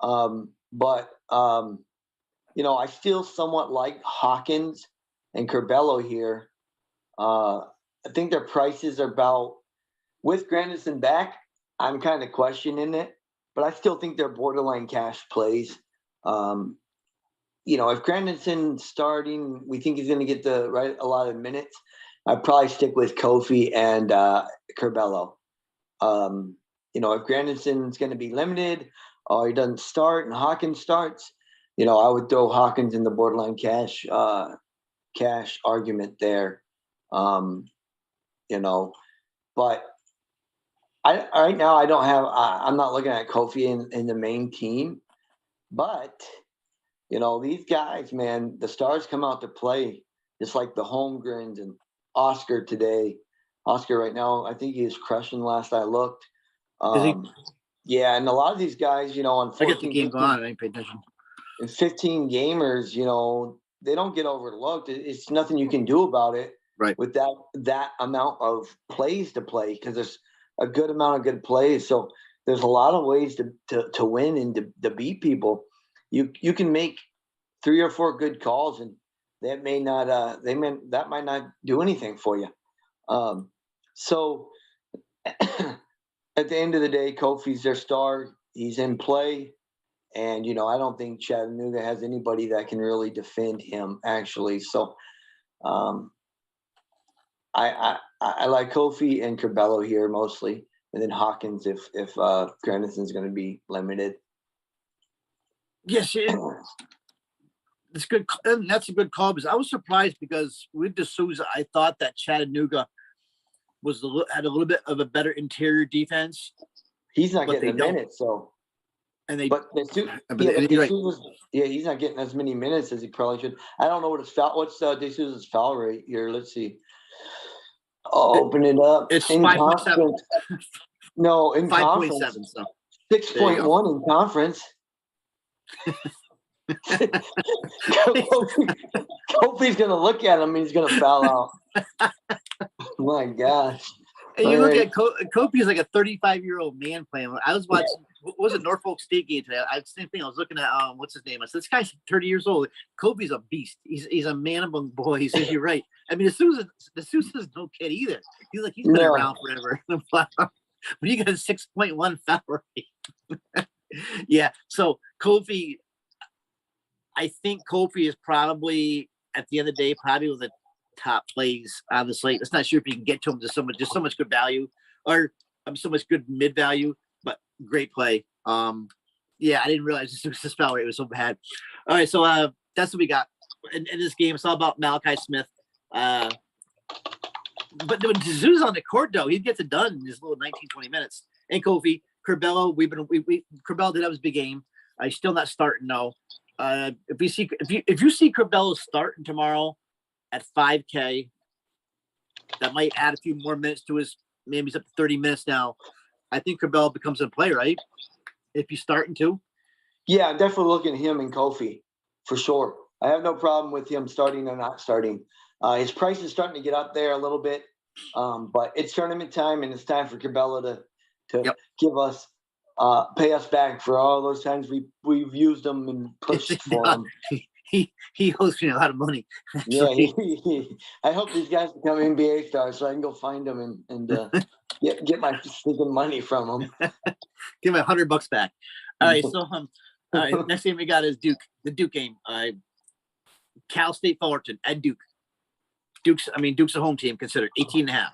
but I still somewhat like Hawkins and Curbelo here. I think their prices are about, with Grandison back, I'm kind of questioning it, but I still think they're borderline cash plays. If Grandison's starting, we think he's going to get a lot of minutes. I'd probably stick with Kofi and Curbelo. If Grandison's going to be limited or he doesn't start and Hawkins starts, I would throw Hawkins in the borderline cash argument there. But right now I'm not looking at Kofi in the main team, but these guys, man, the stars come out to play, just like the Holmgrens and Oscar today. Oscar right now, I think he is crushing last I looked. Yeah, and a lot of these guys, on 14, I get the game going on, I ain't paying attention. And 15 gamers, they don't get overlooked. It's nothing you can do about it. Right. With that amount of plays to play, because there's a good amount of good plays. So there's a lot of ways to win and to beat people. You can make 3 or 4 good calls, and that might not do anything for you. So at the end of the day, Kofi's their star. He's in play, and I don't think Chattanooga has anybody that can really defend him, actually. So I like Kofi and Curbelo here mostly, and then Hawkins if Grandison's going to be limited. Yes, it's good. And that's a good call, because I was surprised, because with D'Souza, I thought that Chattanooga had a little bit of a better interior defense. He's not getting the minutes, so. And he's not getting as many minutes as he probably should. I don't know what's D'Souza's foul rate here. Let's see. Open it up. It's 5.7. No, in 5.7. Conference. 6.1 in conference. Kofi's gonna look at him and he's gonna foul out. My gosh. And you look at Kofi's like a 35-year-old man playing. I was watching, what was it, Norfolk State game today? Same thing. I was looking at what's his name? I said, this guy's 30 years old. Kofi's a beast. He's a man among boys. You're right. I mean, D'Souza's no kid either. He's been around forever. But you got a 6.1 foul rate. Yeah. So I think Kofi is probably, at the end of the day, probably top plays on the slate. It's not sure if you can get to them. There's so much good value, or so much good mid value, but great play. Yeah, I didn't realize the spell rate was so bad. All right, so that's what we got in this game. It's all about Malachi Smith. But when Zoo's on the court, though, he gets it done in his little 19, 20 minutes. And Kofi, Curbelo, Curbelo did have his big game. He's still not starting though. If you see Curbelo starting tomorrow at 5K, that might add a few more minutes to his. Maybe he's up to 30 minutes now. I think Curbelo becomes a play, right? If he's starting to. Yeah, I'm definitely looking at him and Kofi for sure. I have no problem with him starting or not starting. His price is starting to get up there a little bit, but it's tournament time, and it's time for Curbelo to give us, pay us back for all those times we've used them and pushed for them. He owes me a lot of money. Yeah, I hope these guys become NBA stars so I can go find them and get my stinking money from them. Give my $100 back. All right, so all right, next game we got is Duke, the Duke game. Cal State Fullerton at Duke. Duke's a home team considered 18.5,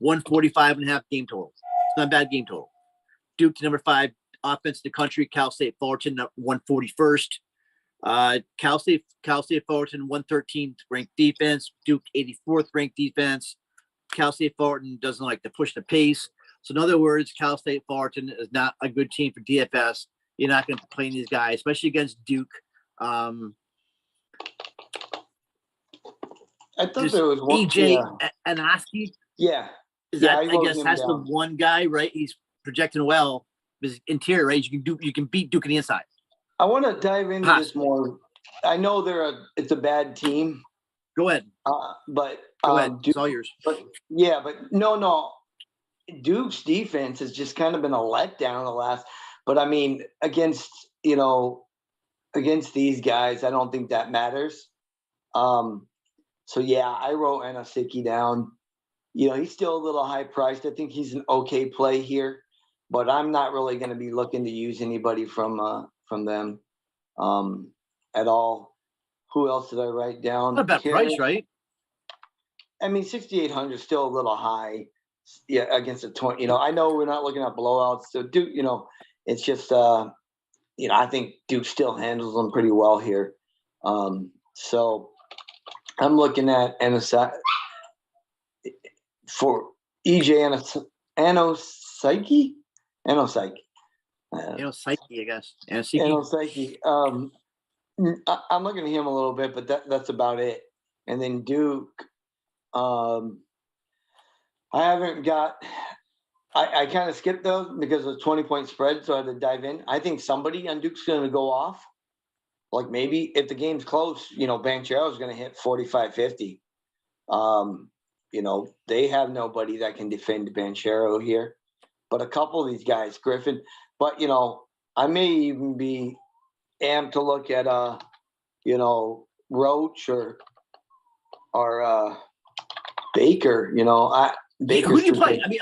145.5 game total. It's not a bad game total. Duke number 5 offense in the country. Cal State Fullerton 141st. Cal State Fullerton 113th ranked defense. Duke 84th ranked defense. Cal State Fullerton doesn't like to push the pace. So in other words, Cal State Fullerton is not a good team for DFS. You're not going to play these guys, especially against Duke. I thought there was one. EJ Anoski. Yeah. I guess that's the one guy, right? He's projecting well. His interior, right? You can beat Duke on the inside. I want to dive into this more. I know it's a bad team. Go ahead. But go ahead. Duke, it's all yours. But no. Duke's defense has just kind of been a letdown the last. But I mean, against these guys, I don't think that matters. So yeah, I wrote Anasicki down. He's still a little high priced. I think he's an okay play here, but I'm not really going to be looking to use anybody from them at all. Who else did I write down? Not a bad price, right? I mean, 6,800 is still a little high. Yeah, against a 20. I know we're not looking at blowouts. So Duke, it's just I think Duke still handles them pretty well here. So I'm looking at Anasicki for EJ Anosike, I guess. Anosike. I'm looking at him a little bit, but that's about it. And then Duke, I haven't got. I kind of skipped those because of the 20-point spread, so I had to dive in. I think somebody on Duke's going to go off. Like maybe if the game's close, Banchero is going to hit 45, 50. They have nobody that can defend Banchero here. But a couple of these guys, Griffin. But, I may even be amped to look at, Roach or Baker. Baker's who do you play? I mean,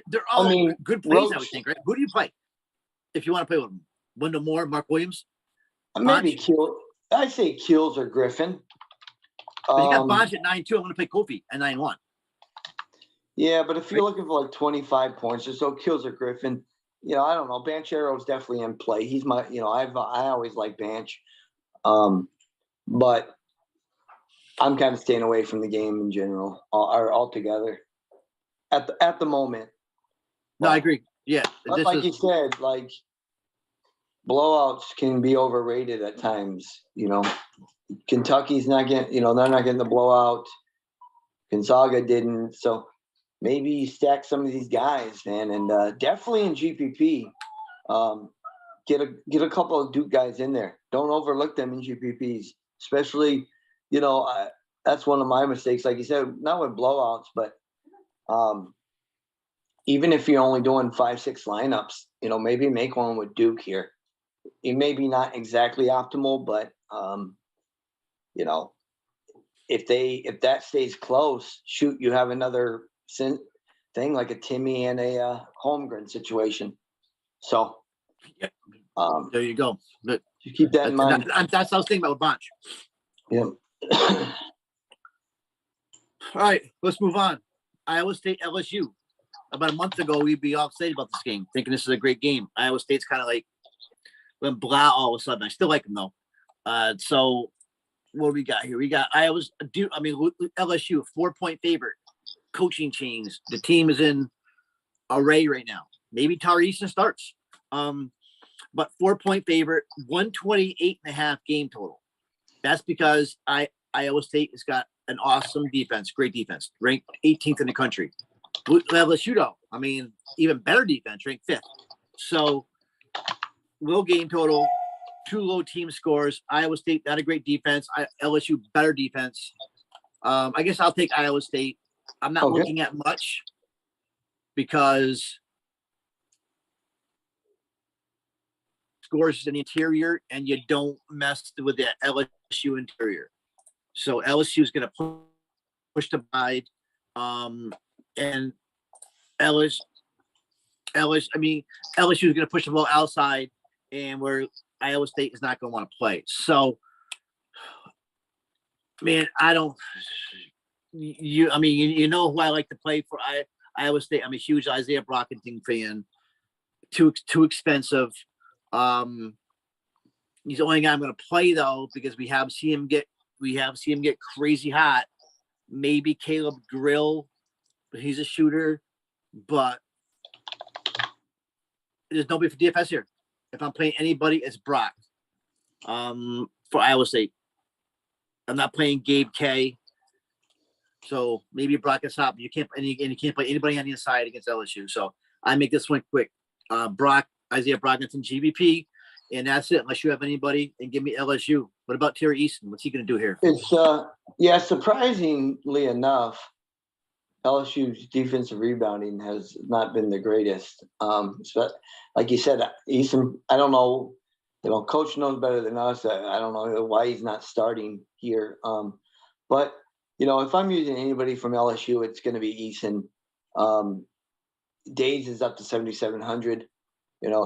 they're all good plays, Roach, I would think, right? Who do you play if you want to play with them? Wendell Moore, Mark Williams? Maybe Keel. I say Keels or Griffin. But you got Bonch at 9-2. I'm going to play Kofi at 9-1. Yeah, but if you're looking for like 25 points or so, Keels or Griffin, I don't know. Banchero's definitely in play. He's my, I always like Banch. But I'm kind of staying away from the game in general or altogether at the moment. No, I agree. Yeah. But like you said, like blowouts can be overrated at times. Kentucky's not getting, they're not getting the blowout. Gonzaga didn't. So maybe you stack some of these guys, man, and definitely in GPP, get a couple of Duke guys in there. Don't overlook them in GPPs, especially, that's one of my mistakes. Like you said, not with blowouts, but even if you're only doing 5-6 lineups, maybe make one with Duke here. It may be not exactly optimal, but if that stays close, shoot, you have another thing like a Timmy and a Holmgren situation. So, there you go. But you keep that in mind. That's what I was thinking about with Bonch. Yeah. All right, let's move on. Iowa State, LSU. About a month ago, we'd be all excited about this game, thinking this is a great game. Iowa State's kind of like went blah all of a sudden. I still like them though. So what do we got here? We got LSU, a 4-point favorite. Coaching change. The team is in array right now. Maybe Tari Eason starts. But 4-point favorite, 128.5 game total. That's because Iowa State has got an awesome defense, great defense, ranked 18th in the country. LSU though, I mean, even better defense, ranked 5th. So low game total, 2 low team scores. Iowa State, not a great defense. LSU, better defense. I guess I'll take Iowa State. I'm not looking at much because scores in the interior and you don't mess with the LSU interior. So LSU is going to push the bide. And LSU is going to push the ball outside, and where Iowa State is not going to want to play. So, man, you know who I like to play for Iowa State. I'm a huge Isaiah Brockington fan. Too expensive. He's the only guy I'm going to play though because we have seen him get crazy hot. Maybe Caleb Grill. He's a shooter, but there's nobody for DFS here. If I'm playing anybody, it's Brock for Iowa State. I'm not playing Gabe K. So maybe Brock is hot, but you can't play anybody on the inside against LSU. So I make this one quick. Isaiah Brockington, GBP, and that's it. Unless you have anybody, and give me LSU. What about Terry Easton? What's he going to do here? It's surprisingly enough, LSU's defensive rebounding has not been the greatest. So like you said, Easton, I don't know. Coach knows better than us. I don't know why he's not starting here. But if I'm using anybody from LSU, it's going to be Easton. Days is up to 7,700.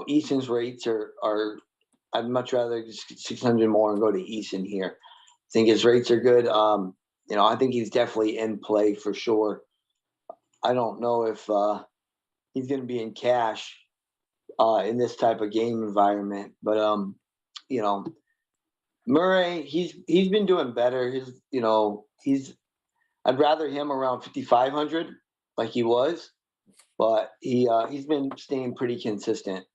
Easton's rates are. I'd much rather just 600 more and go to Easton here. I think his rates are good. I think he's definitely in play for sure. I don't know if he's going to be in cash in this type of game environment, but Murray, he's been doing better. I'd rather him around 5,500 like he was, but he's been staying pretty consistent.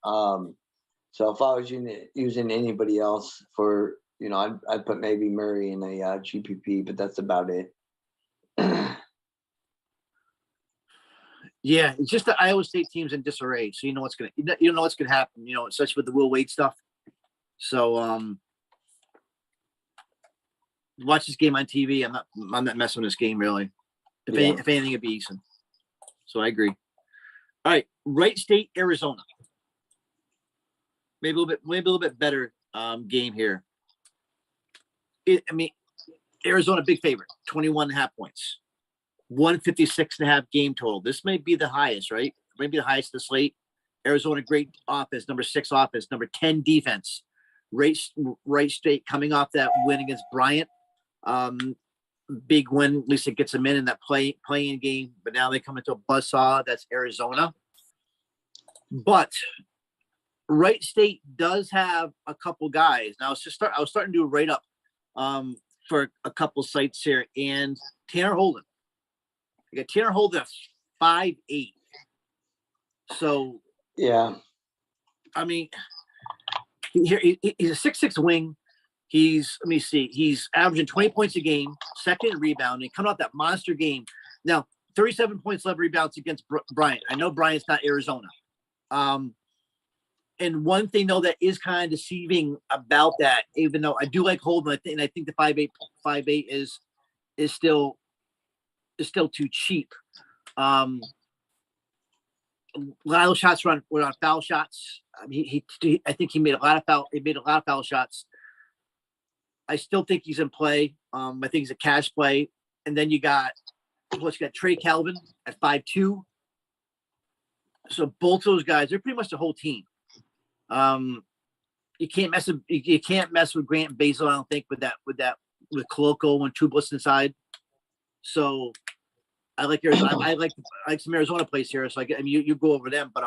So if I was using anybody else for, I'd put maybe Murray in a GPP, but that's about it. Yeah, it's just the Iowa State team's in disarray, so you don't know what's gonna happen. Especially with the Will Wade stuff. So watch this game on TV. I'm not messing with this game really. If anything, it'd be Easton. So I agree. All right, Wright State, Arizona. Maybe a little bit better game here. Arizona big favorite, 21.5 points. 156.5 game total. This may be the highest, right? Maybe the highest of the slate. Arizona, great offense, number 6 offense, number 10 defense. Wright State coming off that win against Bryant. Big win. At least it gets them in that playing game. But now they come into a buzzsaw. That's Arizona. But Wright State does have a couple guys. Now I was starting to do a write up for a couple sites here, and Tanner Holden. I got Tanner Holden at 5'8". So yeah, he's a 6'6" wing. He's averaging 20 points a game, second in rebounding, coming off that monster game. Now 37 points, 11 rebounds against Bryant. I know Bryant's not Arizona. And one thing though that is kind of deceiving about that, even though I do like Holden, I think the 5'8" is still too cheap. A lot of those shots were on foul shots. I think he made a lot of foul shots. I still think he's in play. I think he's a cash play. And then you got Trey Calvin at 5'2". So both those guys, they're pretty much the whole team. You can't mess with Grant and Basil, I don't think, with Koloko and Tubeless inside. So I like Arizona. I like some Arizona plays here. So you go over them, but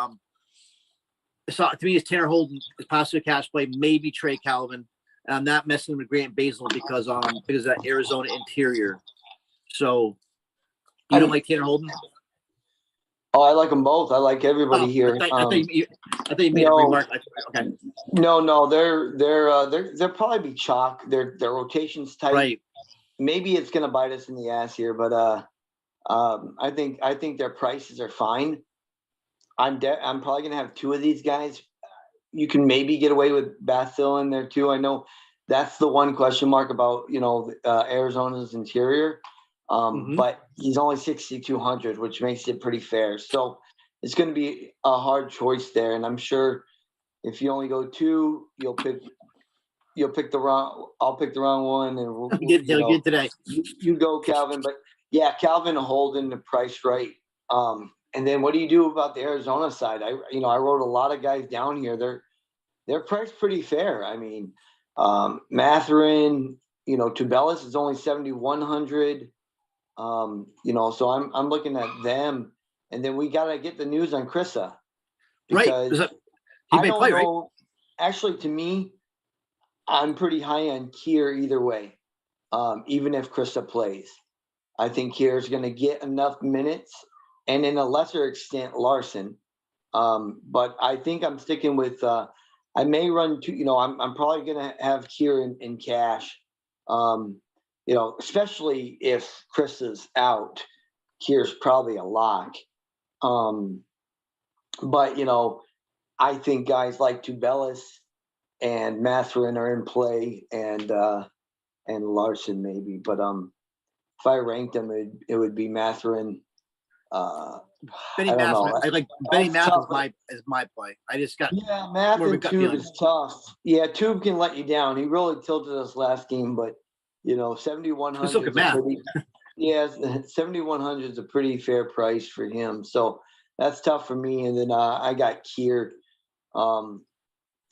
so to me, it's Tanner Holden, it's possibly a cash play, maybe Trey Calvin. And I'm not messing with Grant Basil because of that Arizona interior. So you don't like Tanner Holden? Oh, I like them both. I like everybody here. I thought you made a remark. Okay. No, they'll probably be chalk. Their rotation's tight. Right. Maybe it's gonna bite us in the ass here, but I think their prices are fine. I'm probably gonna have two of these guys. You can maybe get away with Basil in there too. I know that's the one question mark about Arizona's interior. But he's only 6,200, which makes it pretty fair. So it's going to be a hard choice there. And I'm sure if you only go two, you'll pick the wrong. I'll pick the wrong one, and get today. You go, Calvin. But yeah, Calvin holding the price right. And then what do you do about the Arizona side? I wrote a lot of guys down here. They're priced pretty fair. I mean, Matherin, Tubelis is only 7,100. So I'm looking at them, and then we got to get the news on Krista, because right. He may play, right? Actually, to me, I'm pretty high on Kier either way. Even if Krista plays, I think Kier is going to get enough minutes, and in a lesser extent, Larson. But I think I'm sticking with. I may run two. I'm probably going to have Kier in cash. Especially if Chris is out, Kier's probably a lock. But I think guys like Tubelis and Matherin are in play, and Larson maybe. But if I ranked them, it would be Matherin. Benny Matherin. I like Benny Matherin is my play. I just got Matherin Tube is tough. Yeah, Tube can let you down. He really tilted us last game, but 7,100. Let's look at math. 7,100 is a pretty fair price for him. So that's tough for me. And then I got Kier. I'm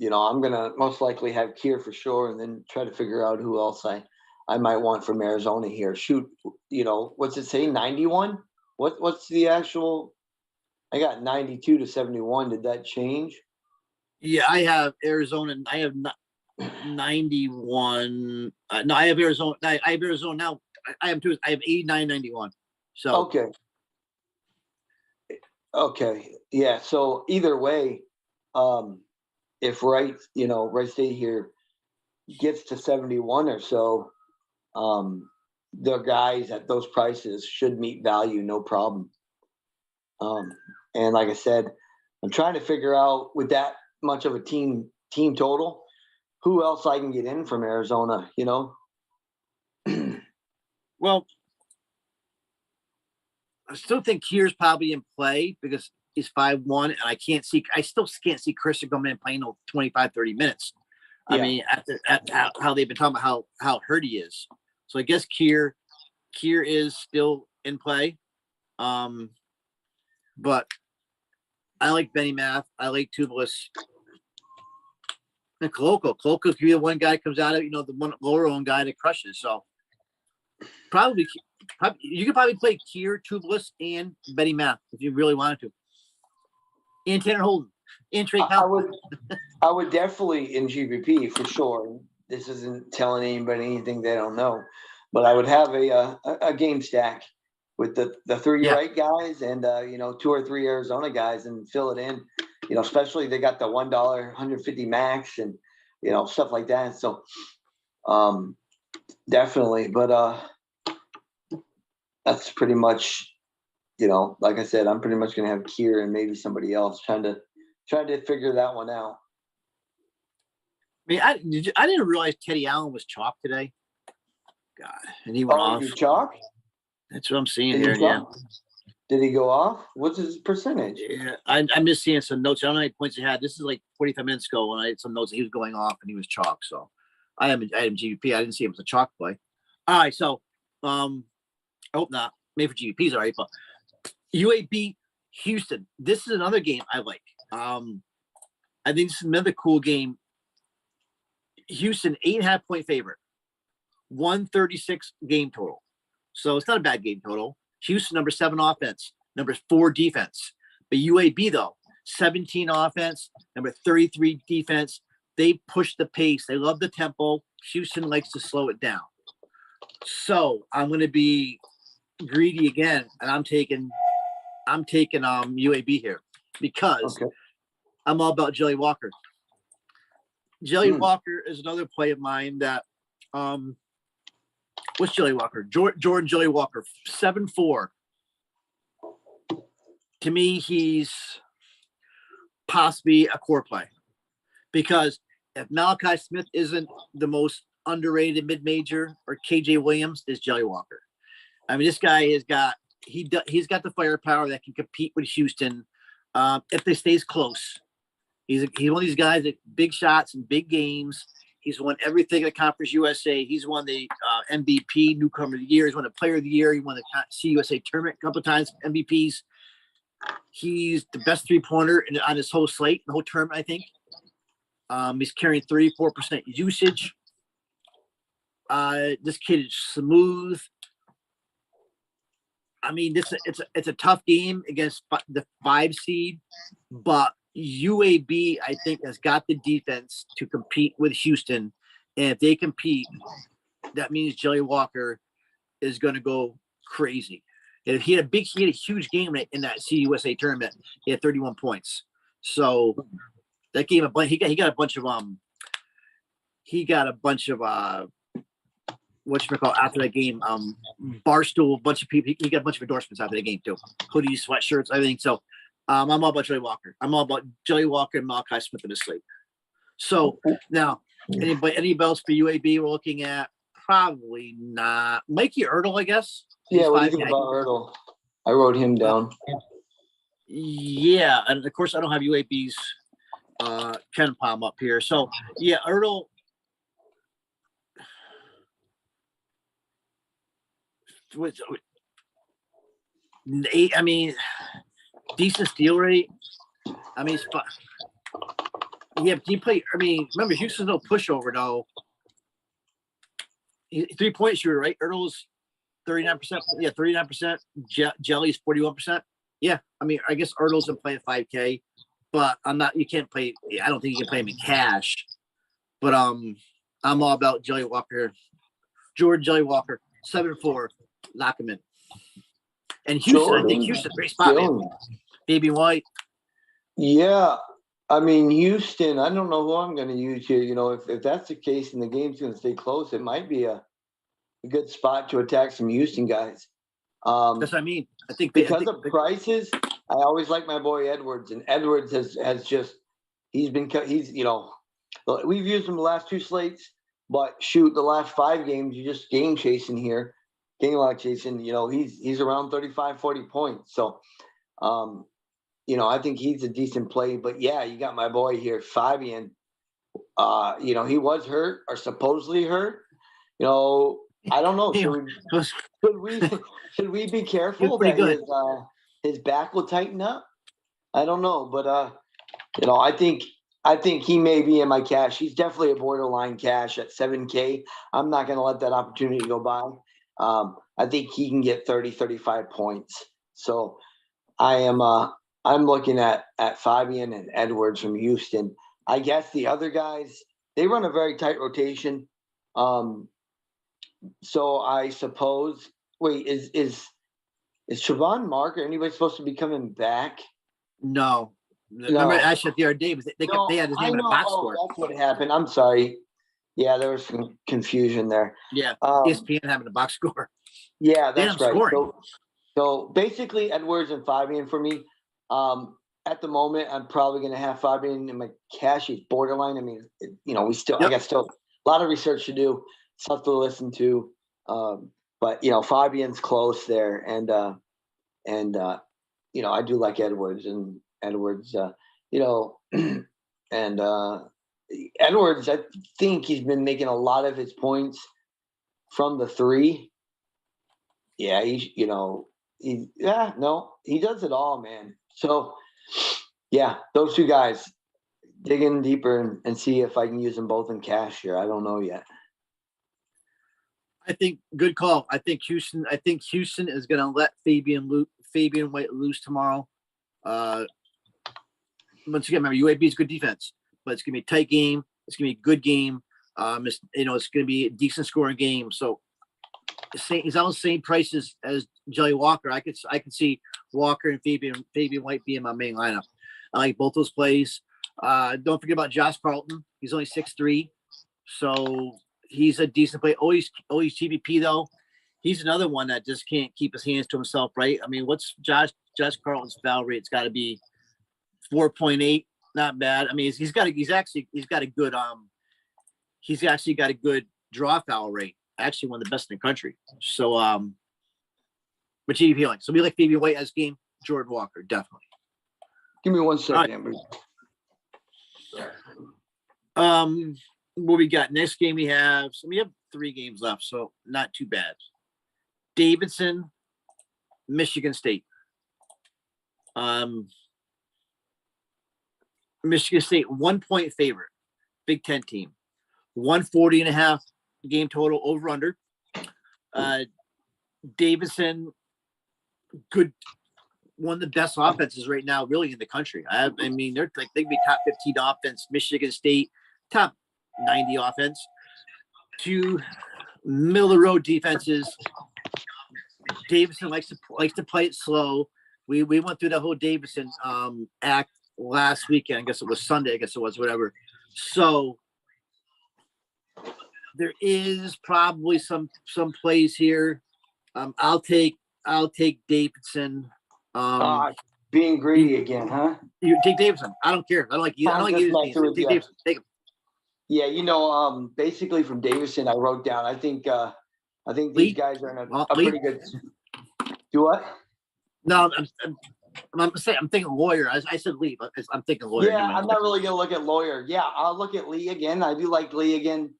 gonna most likely have Kier for sure, and then try to figure out who else I might want from Arizona here. Shoot, what's it say? 91? What's the actual? I got 92 to 71. Did that change? Yeah, I have Arizona. I have 91. No, I have Arizona. I have Arizona now. I have 89, 91. So okay, yeah. So either way, if Wright State here gets to 71 or so, the guys at those prices should meet value, no problem. And like I said, I'm trying to figure out with that much of a team total, who else I can get in from Arizona, Well, I still think Kier's probably in play because he's 5'1", and I still can't see Christian coming in playing 25, 30 minutes. Yeah. I mean, at how they've been talking about how hurt he is. So I guess Kier is still in play. But I like Benny Math. I like Tubelis. And Koloko could be the one guy that comes out of, the one lower owned guy that crushes. So probably you could probably play Kier, Tubelis, and Benny Math if you really wanted to. And Tanner Holden. And Trey Calvin. I would definitely in GVP for sure. This isn't telling anybody anything they don't know. But I would have a game stack with the three Wright guys and 2 or 3 Arizona guys and fill it in. Especially they got the $1 150 max and stuff like that. So definitely, but that's pretty much like I said, I'm pretty much gonna have Kier and maybe somebody else trying to figure that one out. I mean, I didn't realize Teddy Allen was chalk today. God, and he went off. He's chalk? That's what I'm seeing here. Yeah. Did he go off? What's his percentage? Yeah, I'm just seeing some notes. I don't know how many points he had. This is like 45 minutes ago when I had some notes that he was going off and he was chalk. So I had him GVP. I didn't see him as a chalk play. All right, so I hope not. Maybe for GVPs, all right. But UAB Houston. This is another game I like. I think this is another cool game. Houston 8.5 point favorite. 136 game total. So it's not a bad game total. Houston, number 7 offense, number 4 defense. But UAB, though, 17 offense, number 33 defense. They push the pace. They love the tempo. Houston likes to slow it down. So I'm going to be greedy again, and I'm taking UAB here because I'm all about Jelly Walker. Jelly Walker is another play of mine that what's Jelly Walker? Jordan Jelly Walker, 7'4". To me, he's possibly a core play because if Malachi Smith isn't the most underrated mid-major, or KJ Williams is Jelly Walker. I mean, this guy he's got the firepower that can compete with Houston if they stays close. He's one of these guys that big shots and big games. He's won everything at Conference USA. He's won the MVP, Newcomer of the Year. He's won the Player of the Year. He won the CUSA Tournament a couple of times, MVPs. He's the best three-pointer on his whole slate, the whole tournament, I think. He's carrying 34% usage. This kid is smooth. I mean, it's a tough game against the 5 seed, but UAB, I think, has got the defense to compete with Houston. And if they compete, that means Jelly Walker is going to go crazy. And he had a huge game in that CUSA tournament. He had 31 points. So that gave he got a bunch of whatchamacallit after that game, Barstool, a bunch of people. He got a bunch of endorsements after the game too. Hoodies, sweatshirts, everything. So I'm all about Jelly Walker. I'm all about Jelly Walker and Malachi Smith in the slate. So now, anybody else for UAB we're looking at? Probably not. Mikey Ertl, I guess. Yeah, what do you think about Ertl? I wrote him down. Yeah, and of course I don't have UAB's Ken Palm up here. So yeah, Ertl. I mean, decent steal rate. I mean, yeah, he play. I mean, remember Houston's no pushover though. 3-point shooter, right? Ertl's 39%. Yeah, 39%. Jelly's 41%. Yeah, I mean, I guess Ertl's can play at 5K, but I'm not. You can't play. I don't think you can play him in cash. But I'm all about Jelly Walker. Jordan Jelly Walker, 7'4". Lock him in. And Houston, I think Houston, great spot, man. Baby White. Yeah. I mean, Houston, I don't know who I'm going to use here. You know, if that's the case and the game's going to stay close, it might be a good spot to attack some Houston guys. That's what I mean. I think because of prices, I always like my boy Edwards. And Edwards has just, he's you know, we've used him the last 2 slates, but shoot, the last 5 games, you're just game chasing here. Game log chasing, you know, he's around 35, 40 points. So, you know, I think he's a decent play. But yeah, you got my boy here, Fabian. You know, he was hurt or supposedly hurt. You know, I don't know. Should we be careful that his back will tighten up? I don't know, but you know, I think he may be in my cash. He's definitely a borderline cash at 7K. I'm not going to let that opportunity go by. I think he can get 30, 35 points. So I'm looking at Fabian and Edwards from Houston. I guess the other guys, they run a very tight rotation. So I suppose, wait, is Siobhan Marker, anybody supposed to be coming back? No. Remember I said the other day, they had his name in a box score. That's what happened. I'm sorry. Yeah, there was some confusion there. Yeah, ESPN having a box score. Yeah, that's right. So basically, Edwards and Fabian for me. At the moment, I'm probably going to have Fabian in my cash. He's borderline. I mean, you know, I got still a lot of research to do, stuff to listen to. But you know, Fabian's close there, and you know, I do like Edwards and Edwards. You know, and Edwards, I think he's been making a lot of his points from the 3. Yeah, he does it all, man. So, yeah, those 2 guys, dig in deeper and see if I can use them both in cash here. I don't know yet. I think good call. I think Houston is going to let Fabian White loose tomorrow. Once again, remember UAB is good defense, but it's going to be a tight game. It's going to be a good game. It's going to be a decent scoring game. So he's on the same price as Jelly Walker. I could see Walker and Fabian White being my main lineup. I like both those plays. Don't forget about Josh Carlton. He's only 6'3", so he's a decent play. Always GBP though. He's another one that just can't keep his hands to himself, right? I mean, what's Josh Carlton's foul rate? It's got to be 4.8. Not bad. I mean, he's actually got a good draw foul rate. Actually, one of the best in the country. So, but GDP like. So we like Fabian White as game. Jordan Walker, definitely. Give me 1 second. Right. What we got next game? We have 3 games left, so not too bad. Davidson, Michigan State. Michigan State 1-point favorite, Big Ten team. 140.5 game total over under. Davidson, good, one of the best offenses right now, really in the country. I mean, they'd be top 15 offense. Michigan State, top 90 offense. 2 middle of the road defenses. Davidson likes to play it slow. We went through the whole Davidson act last weekend. I guess it was Sunday. I guess it was whatever. So there is probably some plays here. I'll take Davidson. Being greedy again, huh? You take Davidson. I don't care. I don't like you. I don't like either team. Take Davidson. Take him. Yeah, basically from Davidson, I wrote down. I think these guys are in a pretty good. Do what? No, I'm thinking Lawyer. I said Lee, but I'm thinking Lawyer. Yeah, I'm not really gonna look at Lawyer. Yeah, I'll look at Lee again. I do like Lee again,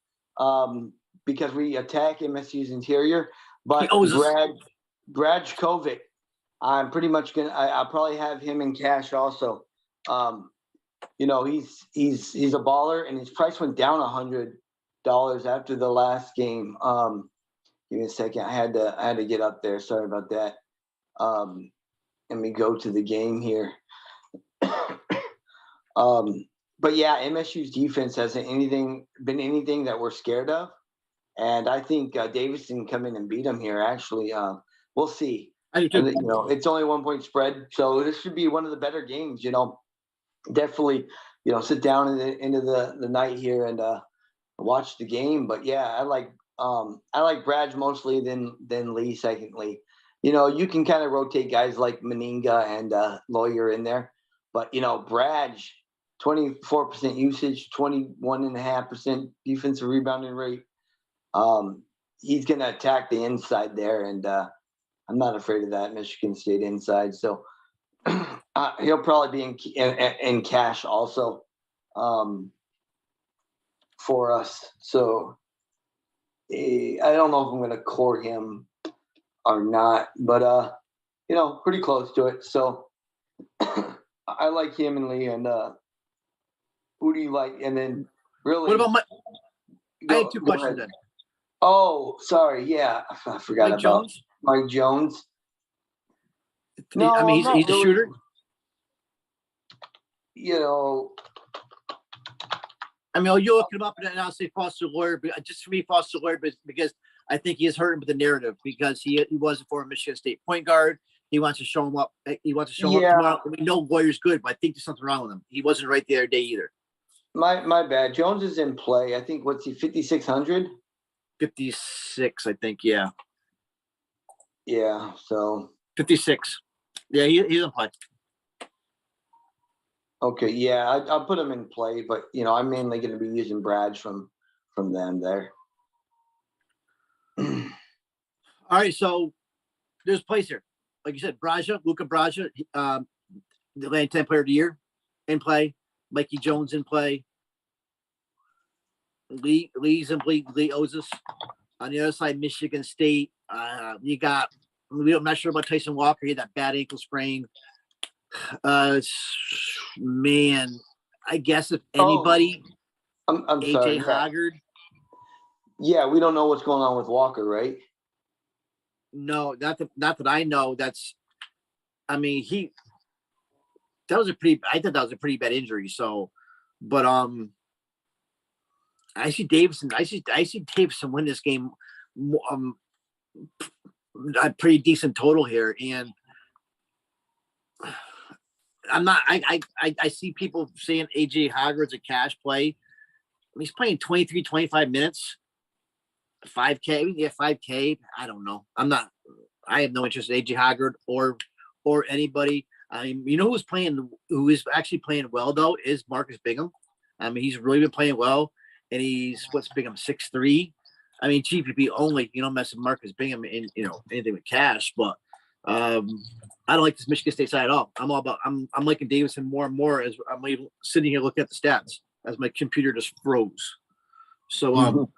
because we attack MSU's interior. But Brad Kovic, I'm pretty much I'll probably have him in cash also. He's a baller, and his price went down $100 after the last game. Give me a second. I had to get up there. Sorry about that. Let me go to the game here. But yeah, MSU's defense hasn't been anything that we're scared of, and I think Davidson can come in and beat them here. Actually, we'll see. It's only 1-point spread, so this should be one of the better games. Definitely, sit down into the night here and watch the game. But yeah, I like Brad mostly, then Lee secondly. You can kind of rotate guys like Meninga and Lawyer in there, but Brad, 24% usage, 21.5% defensive rebounding rate. He's going to attack the inside there, and I'm not afraid of that Michigan State inside. So he'll probably be in cash also for us. So I don't know if I'm going to court him or not, but pretty close to it. So I like him and Lee. And who do you like? And then really, what about I have 2 questions then. Oh, sorry. Yeah, I forgot about Mike Jones. No, I mean he's a shooter. I mean, you look him up and I'll say Foster Lawyer, but just for me, Foster Lawyer, because I think he is hurting with the narrative because he was a former Michigan State point guard. He wants to show him up. He wants to show him up tomorrow. We know Lawyer's good, but I think there's something wrong with him. He wasn't right the other day either. My bad. Jones is in play. I think, what's he, 5,600? 56, I think, yeah. Yeah, so. 56. Yeah, he's in play. Okay, yeah, I'll put him in play, but, I'm mainly going to be using Brad from them there. All right, so there's plays here. Like you said, Luka Braja, the Atlantic 10 Player of the Year in play. Mikey Jones in play. Lee's in play. Lee Ozis. On the other side, Michigan State. I'm not sure about Tyson Walker. He had that bad ankle sprain. Man, I guess if anybody, I'm AJ sorry, Hoggard. Yeah, we don't know what's going on with Walker, right? No, not that I know. I mean, I thought that was a pretty bad injury. So, but I see Davidson win this game. A pretty decent total here, and I'm not. I see people saying AJ Hoggard's a cash play. He's playing 23, 25 minutes, 5K. We can get 5K. I don't know. I have no interest in AJ Hoggard or anybody. I mean, you know who is actually playing well though is Marcus Bingham. I mean, he's really been playing well, and what's Bingham 6'3". I mean, GPP only. You don't mess with Marcus Bingham in anything with cash, but I don't like this Michigan State side at all. I'm liking Davidson more and more as I'm sitting here looking at the stats as my computer just froze. So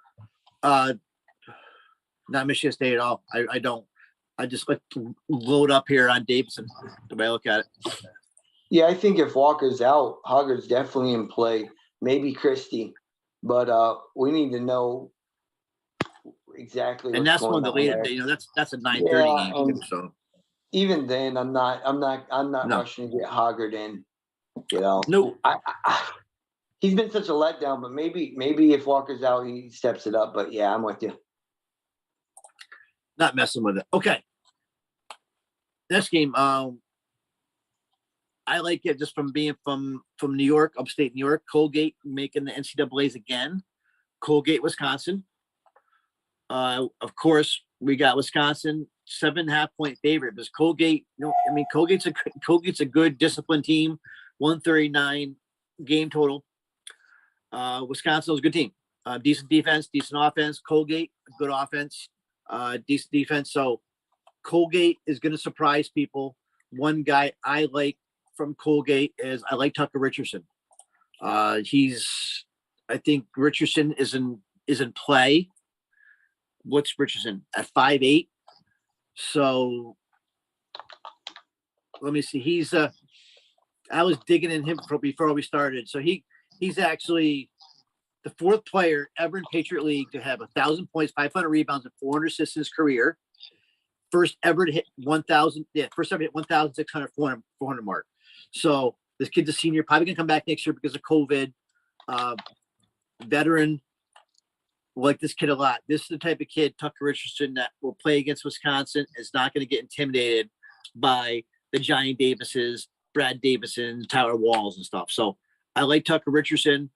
not Michigan State at all. I don't. I just like to load up here on Davidson the way I look at it. Yeah, I think if Walker's out, Hoggard's definitely in play. Maybe Christie, but we need to know exactly. And that's one of the later. That's a 9:30 game. So even then, I'm not rushing to get Hoggard in. Nope. He's been such a letdown, but maybe if Walker's out, he steps it up. But yeah, I'm with you. Not messing with it. Okay. Next game, I like it just from being from New York, upstate New York. Colgate making the NCAAs again. Colgate, Wisconsin. Of course, we got Wisconsin 7.5 point favorite because Colgate. Colgate's a good disciplined team. 139 game total. Wisconsin was a good team. Decent defense, decent offense. Colgate, good offense. Decent defense. So Colgate is going to surprise people. One guy I like from Colgate is I like Tucker Richardson. I think Richardson is in play. What's Richardson at 5'8"? So let me see. I was digging in him before we started. So he's actually the fourth player ever in Patriot League to have 1,000 points, 500 rebounds, and 400 assists in his career. First ever to hit 1,000. Yeah, first ever hit 1,600, 400 mark. So this kid's a senior, probably gonna come back next year because of COVID. Veteran, like this kid a lot. This is the type of kid, Tucker Richardson, that will play against Wisconsin. Is not going to get intimidated by the Johnny Davises, Brad Davison, Tyler Walls, and stuff. So I like Tucker Richardson.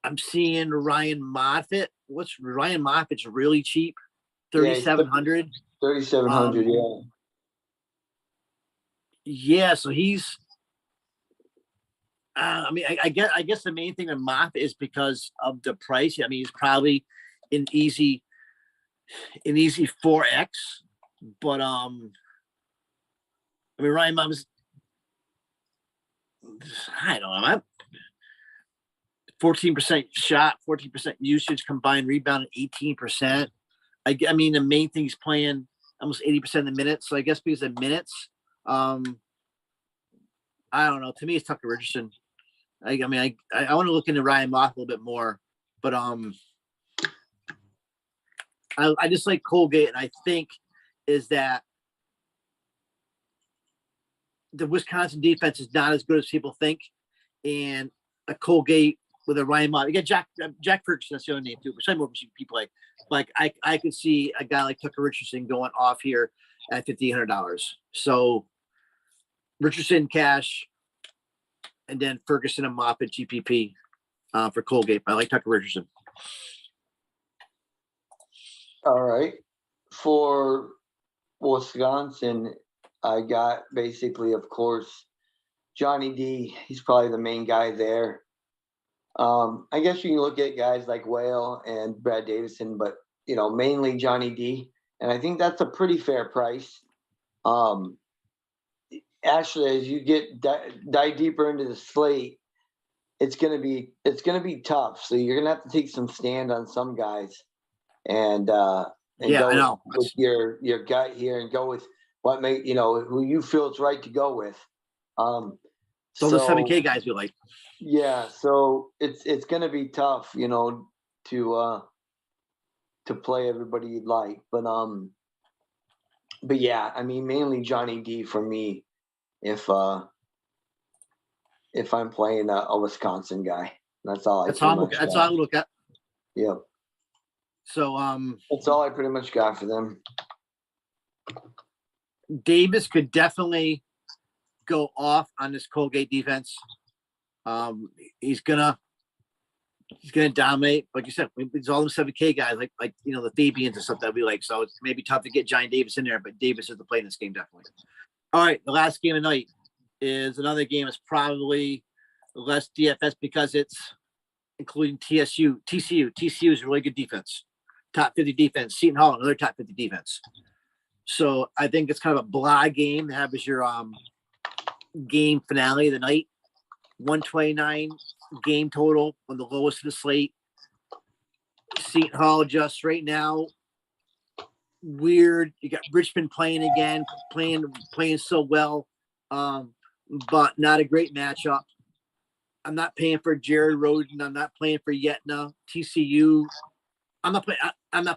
I'm seeing Ryan Moffitt. Ryan Moffitt's really cheap, 3,700. 3,700, yeah. Yeah, so he's. I guess the main thing with Moffitt is because of the price. I mean, he's probably an easy 4x, but Ryan Moffitt's. I don't know. 14% shot, 14% usage, combined rebound, 18%. I mean, the main thing he's playing almost 80% of the minutes. So I guess because of minutes, I don't know. To me, it's Tucker Richardson. I want to look into Ryan Moth a little bit more, but I just like Colgate, and I think is that the Wisconsin defense is not as good as people think, and a Colgate with a Ryan Moth. You got Jack Ferguson, that's the other name too. But some more GP play. Like I could see a guy like Tucker Richardson going off here at $1,500. So Richardson cash, and then Ferguson and Moffitt GPP for Colgate. I like Tucker Richardson. All right. For Wisconsin, I got basically, of course, Johnny D. He's probably the main guy there. I guess you can look at guys like Whale and Brad Davison, but mainly Johnny D. And I think that's a pretty fair price. Actually, as you get dive deeper into the slate, it's gonna be tough. So you're gonna have to take some stand on some guys, and go with your gut here and go with what who you feel it's right to go with. So the 7K guys we like. Yeah, so it's gonna be tough, to to play everybody you'd like. But yeah, I mean, mainly Johnny D for me if I'm playing a Wisconsin guy. That's all That's all I look at. Yeah. So that's all I pretty much got for them. Davis could definitely go off on this Colgate defense. He's gonna dominate. Like you said, it's all them 7K guys, like the Fabians and stuff that we like. So it's maybe tough to get Johnny Davis in there, but Davis is the play in this game definitely. All right, the last game of the night is another game. It's probably less DFS because it's including TCU. TCU is a really good defense, top 50 defense. Seton Hall, another top 50 defense. So I think it's kind of a blah game to have as your game finale of the night. 129 game total on the lowest of the slate. Seton Hall just right now weird. You got Richmond playing again, playing so well, but not a great matchup. I'm not paying for Jared Roden. I'm not playing for Yetna. TCU. I'm not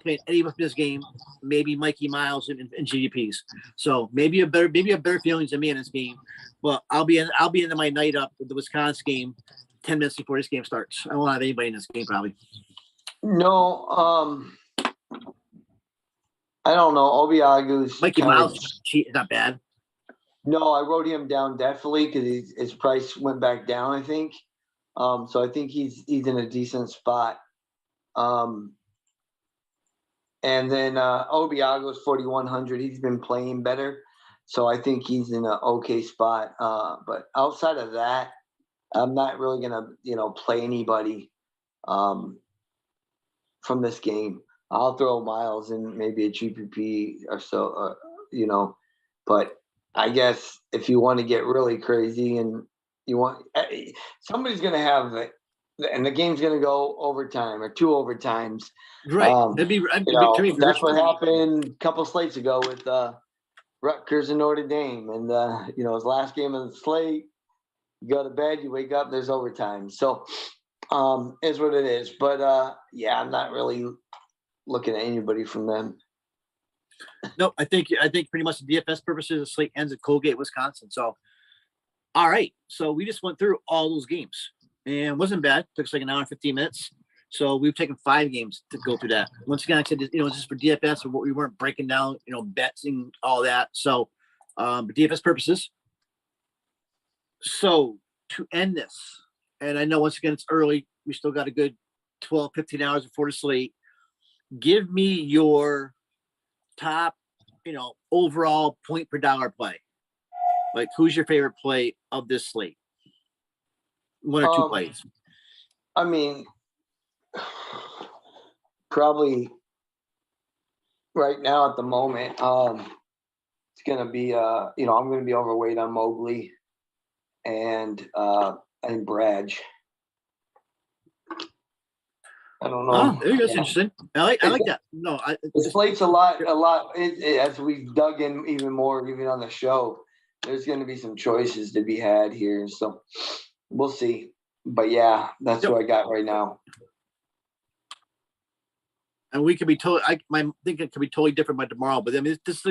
playing anyone from this game. Maybe Mikey Miles and GDPs. So maybe a better feelings than me in this game. But I'll be into my night up with the Wisconsin game 10 minutes before this game starts. I won't have anybody in this game probably. No, I don't know. Obiagu's Mikey Miles is not bad. No, I wrote him down definitely because his price went back down, I think. So I think he's in a decent spot. And then Obiagu's 4,100. He's been playing better, so I think he's in an okay spot. But outside of that, I'm not really gonna play anybody from this game. I'll throw Miles in maybe a GPP or so, But I guess if you want to get really crazy and you want, somebody's gonna have it. And the game's going to go overtime or 2 overtimes. Right. That's what happened a couple slates ago with Rutgers and Notre Dame. And, his last game of the slate, you go to bed, you wake up, there's overtime. So is what it is. But, I'm not really looking at anybody from them. No, I think pretty much the DFS purposes, the slate ends at Colgate, Wisconsin. So, all right. So we just went through all those games. And it wasn't bad. It took us like an hour and 15 minutes. So we've taken 5 games to go through that. Once again, I said, just for DFS or what we weren't breaking down, bets and all that. So, but DFS purposes. So to end this, and I know once again, it's early. We still got a good 12, 15 hours before the slate. Give me your top, overall point per dollar play. Like who's your favorite play of this slate? 1 or 2 plays. I mean, probably right now at the moment, it's going to be, I'm going to be overweight on Mobley and Bradge. I don't know. Oh, that's interesting. I like that. No, the slate's a lot. As we've dug in even more, even on the show, there's going to be some choices to be had here. So we'll see. But yeah, that's what I got right now. And we could be totally. My thinking could be totally different by tomorrow. But I mean, this is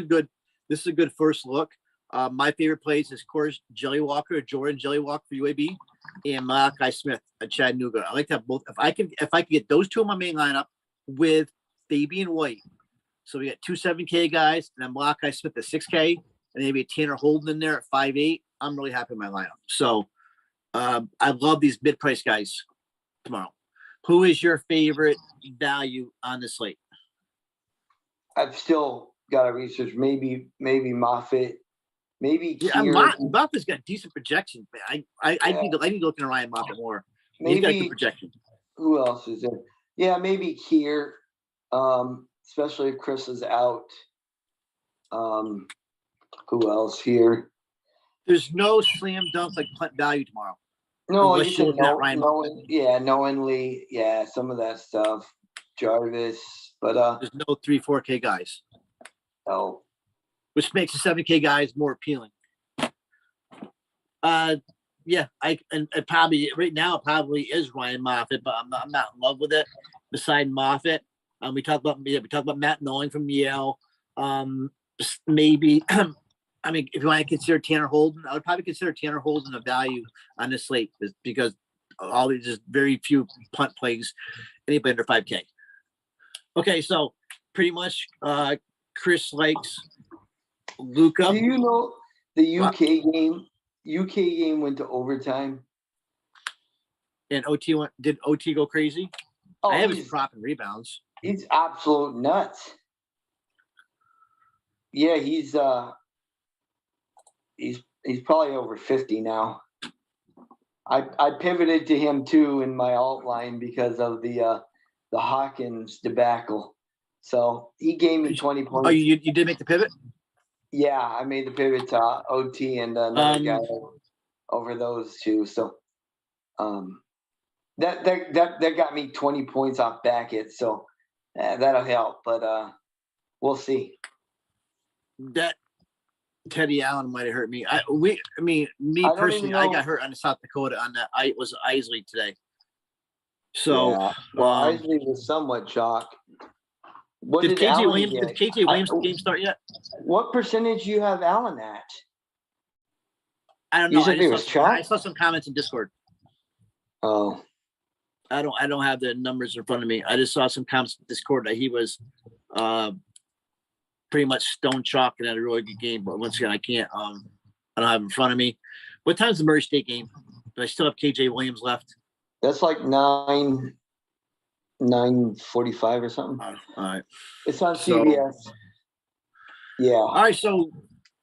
a good first look. My favorite plays is, of course, Jordan Jelly Walker for UAB, and Malachi Smith at Chattanooga. I like to have both. If I can get those 2 in my main lineup with Fabian White, so we got 2 7K guys, and then Malachi Smith at 6K, and maybe a Tanner Holden in there at 5'8". I'm really happy with my lineup. So I love these mid-price guys tomorrow. Who is your favorite value on the slate? I've still got to research. Maybe Moffitt. Maybe Moffitt's got decent projection. I need to look into Ryan Moffitt more. He's got good projection. Who else is there? Yeah, maybe here. Especially if Chris is out. Who else here? There's no slam dunk like punt value tomorrow. No, you can knowingly, some of that stuff. Jarvis, but there's no 3-4K guys. No. Which makes the 7K guys more appealing. Probably right now probably is Ryan Moffitt, but I'm not in love with it. Beside Moffitt, We talked about Matt Nolan from Yale. Maybe, I mean, if you want to consider Tanner Holden, I would probably consider Tanner Holden a value on the slate because all these just very few punt plays, anybody under 5K. Okay, so pretty much Chris likes Luka. Do you know the UK game went to overtime? And did OT go crazy? Oh, I haven't dropping rebounds. He's absolute nuts. Yeah, he's probably over 50 now. I pivoted to him too in my alt line because of the Hawkins debacle. So he gave me 20 points. Oh, you did make the pivot? Yeah, I made the pivot to OT and another guy over those two. So that got me 20 points off Backett. So that'll help, but we'll see. That Teddy Allen might have hurt me. Me personally, I got hurt on the South Dakota on that. I was Isley today. So yeah. Well, Isley was somewhat chalk. Did KJ Williams game start yet? What percentage do you have Allen at? I don't know. I saw some comments in Discord. Oh. I don't have the numbers in front of me. I just saw some comments in Discord that he was pretty much stone chalk and had a really good game. But once again, I can't I don't have it in front of me. What time's the Murray State game? Do I still have KJ Williams left? That's like 9:45 or something. All right. It's on CBS. Yeah. All right. So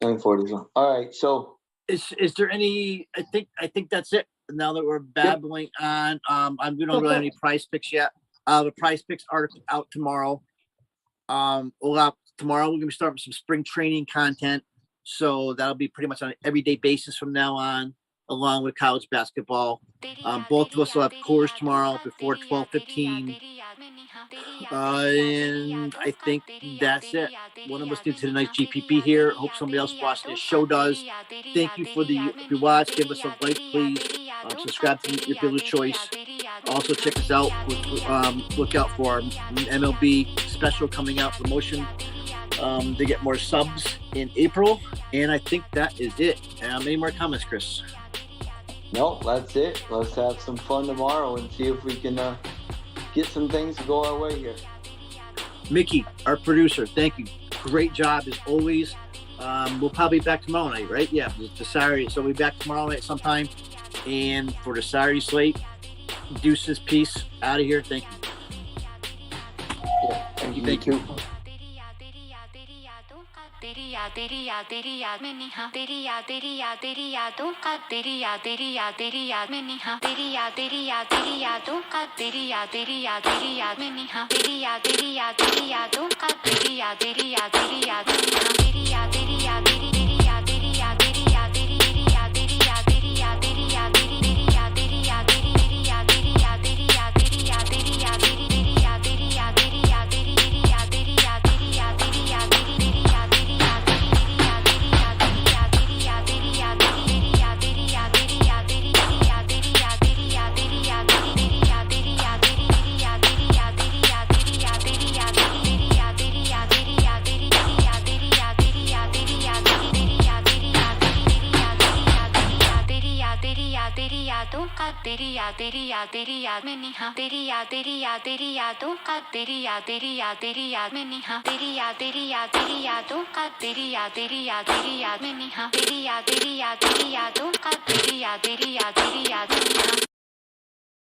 9:40. All right. So is there any? I think that's it. Now that we're babbling on, we don't really have any prize picks yet. The prize picks are out tomorrow. Tomorrow we're gonna be starting with some spring training content. So that'll be pretty much on an everyday basis from now on, along with college basketball. Both of us will have course tomorrow before 12:15. And I think that's it. One of us needs to hit a nice GPP here. Hope somebody else watching this show does. Thank you if you watch, give us a like, please. Subscribe to your village choice. Also check us out. Look out for our MLB special coming out, promotion to get more subs in April. And I think that is it. Any more comments, Chris? No, that's it. Let's have some fun tomorrow and see if we can get some things to go our way here. Mickey, our producer, thank you. Great job as always. We'll probably be back tomorrow night, right? Yeah, the Saturday. So we'll be back tomorrow night sometime. And for the Saturday slate, deuces, peace, out of here. Thank you. Yeah, thank you. तेरी याद में निहा तेरी यादों का तेरी याद में निहा तेरी यादों का तेरी याद में निहा तेरी यादों का तेरी याद में निहा तेरी याद तेरी याद में निहा तेरी यादों का तेरी याद में निहा तेरी यादों का तेरी याद में निहा तेरी यादों का तेरी याद में निहा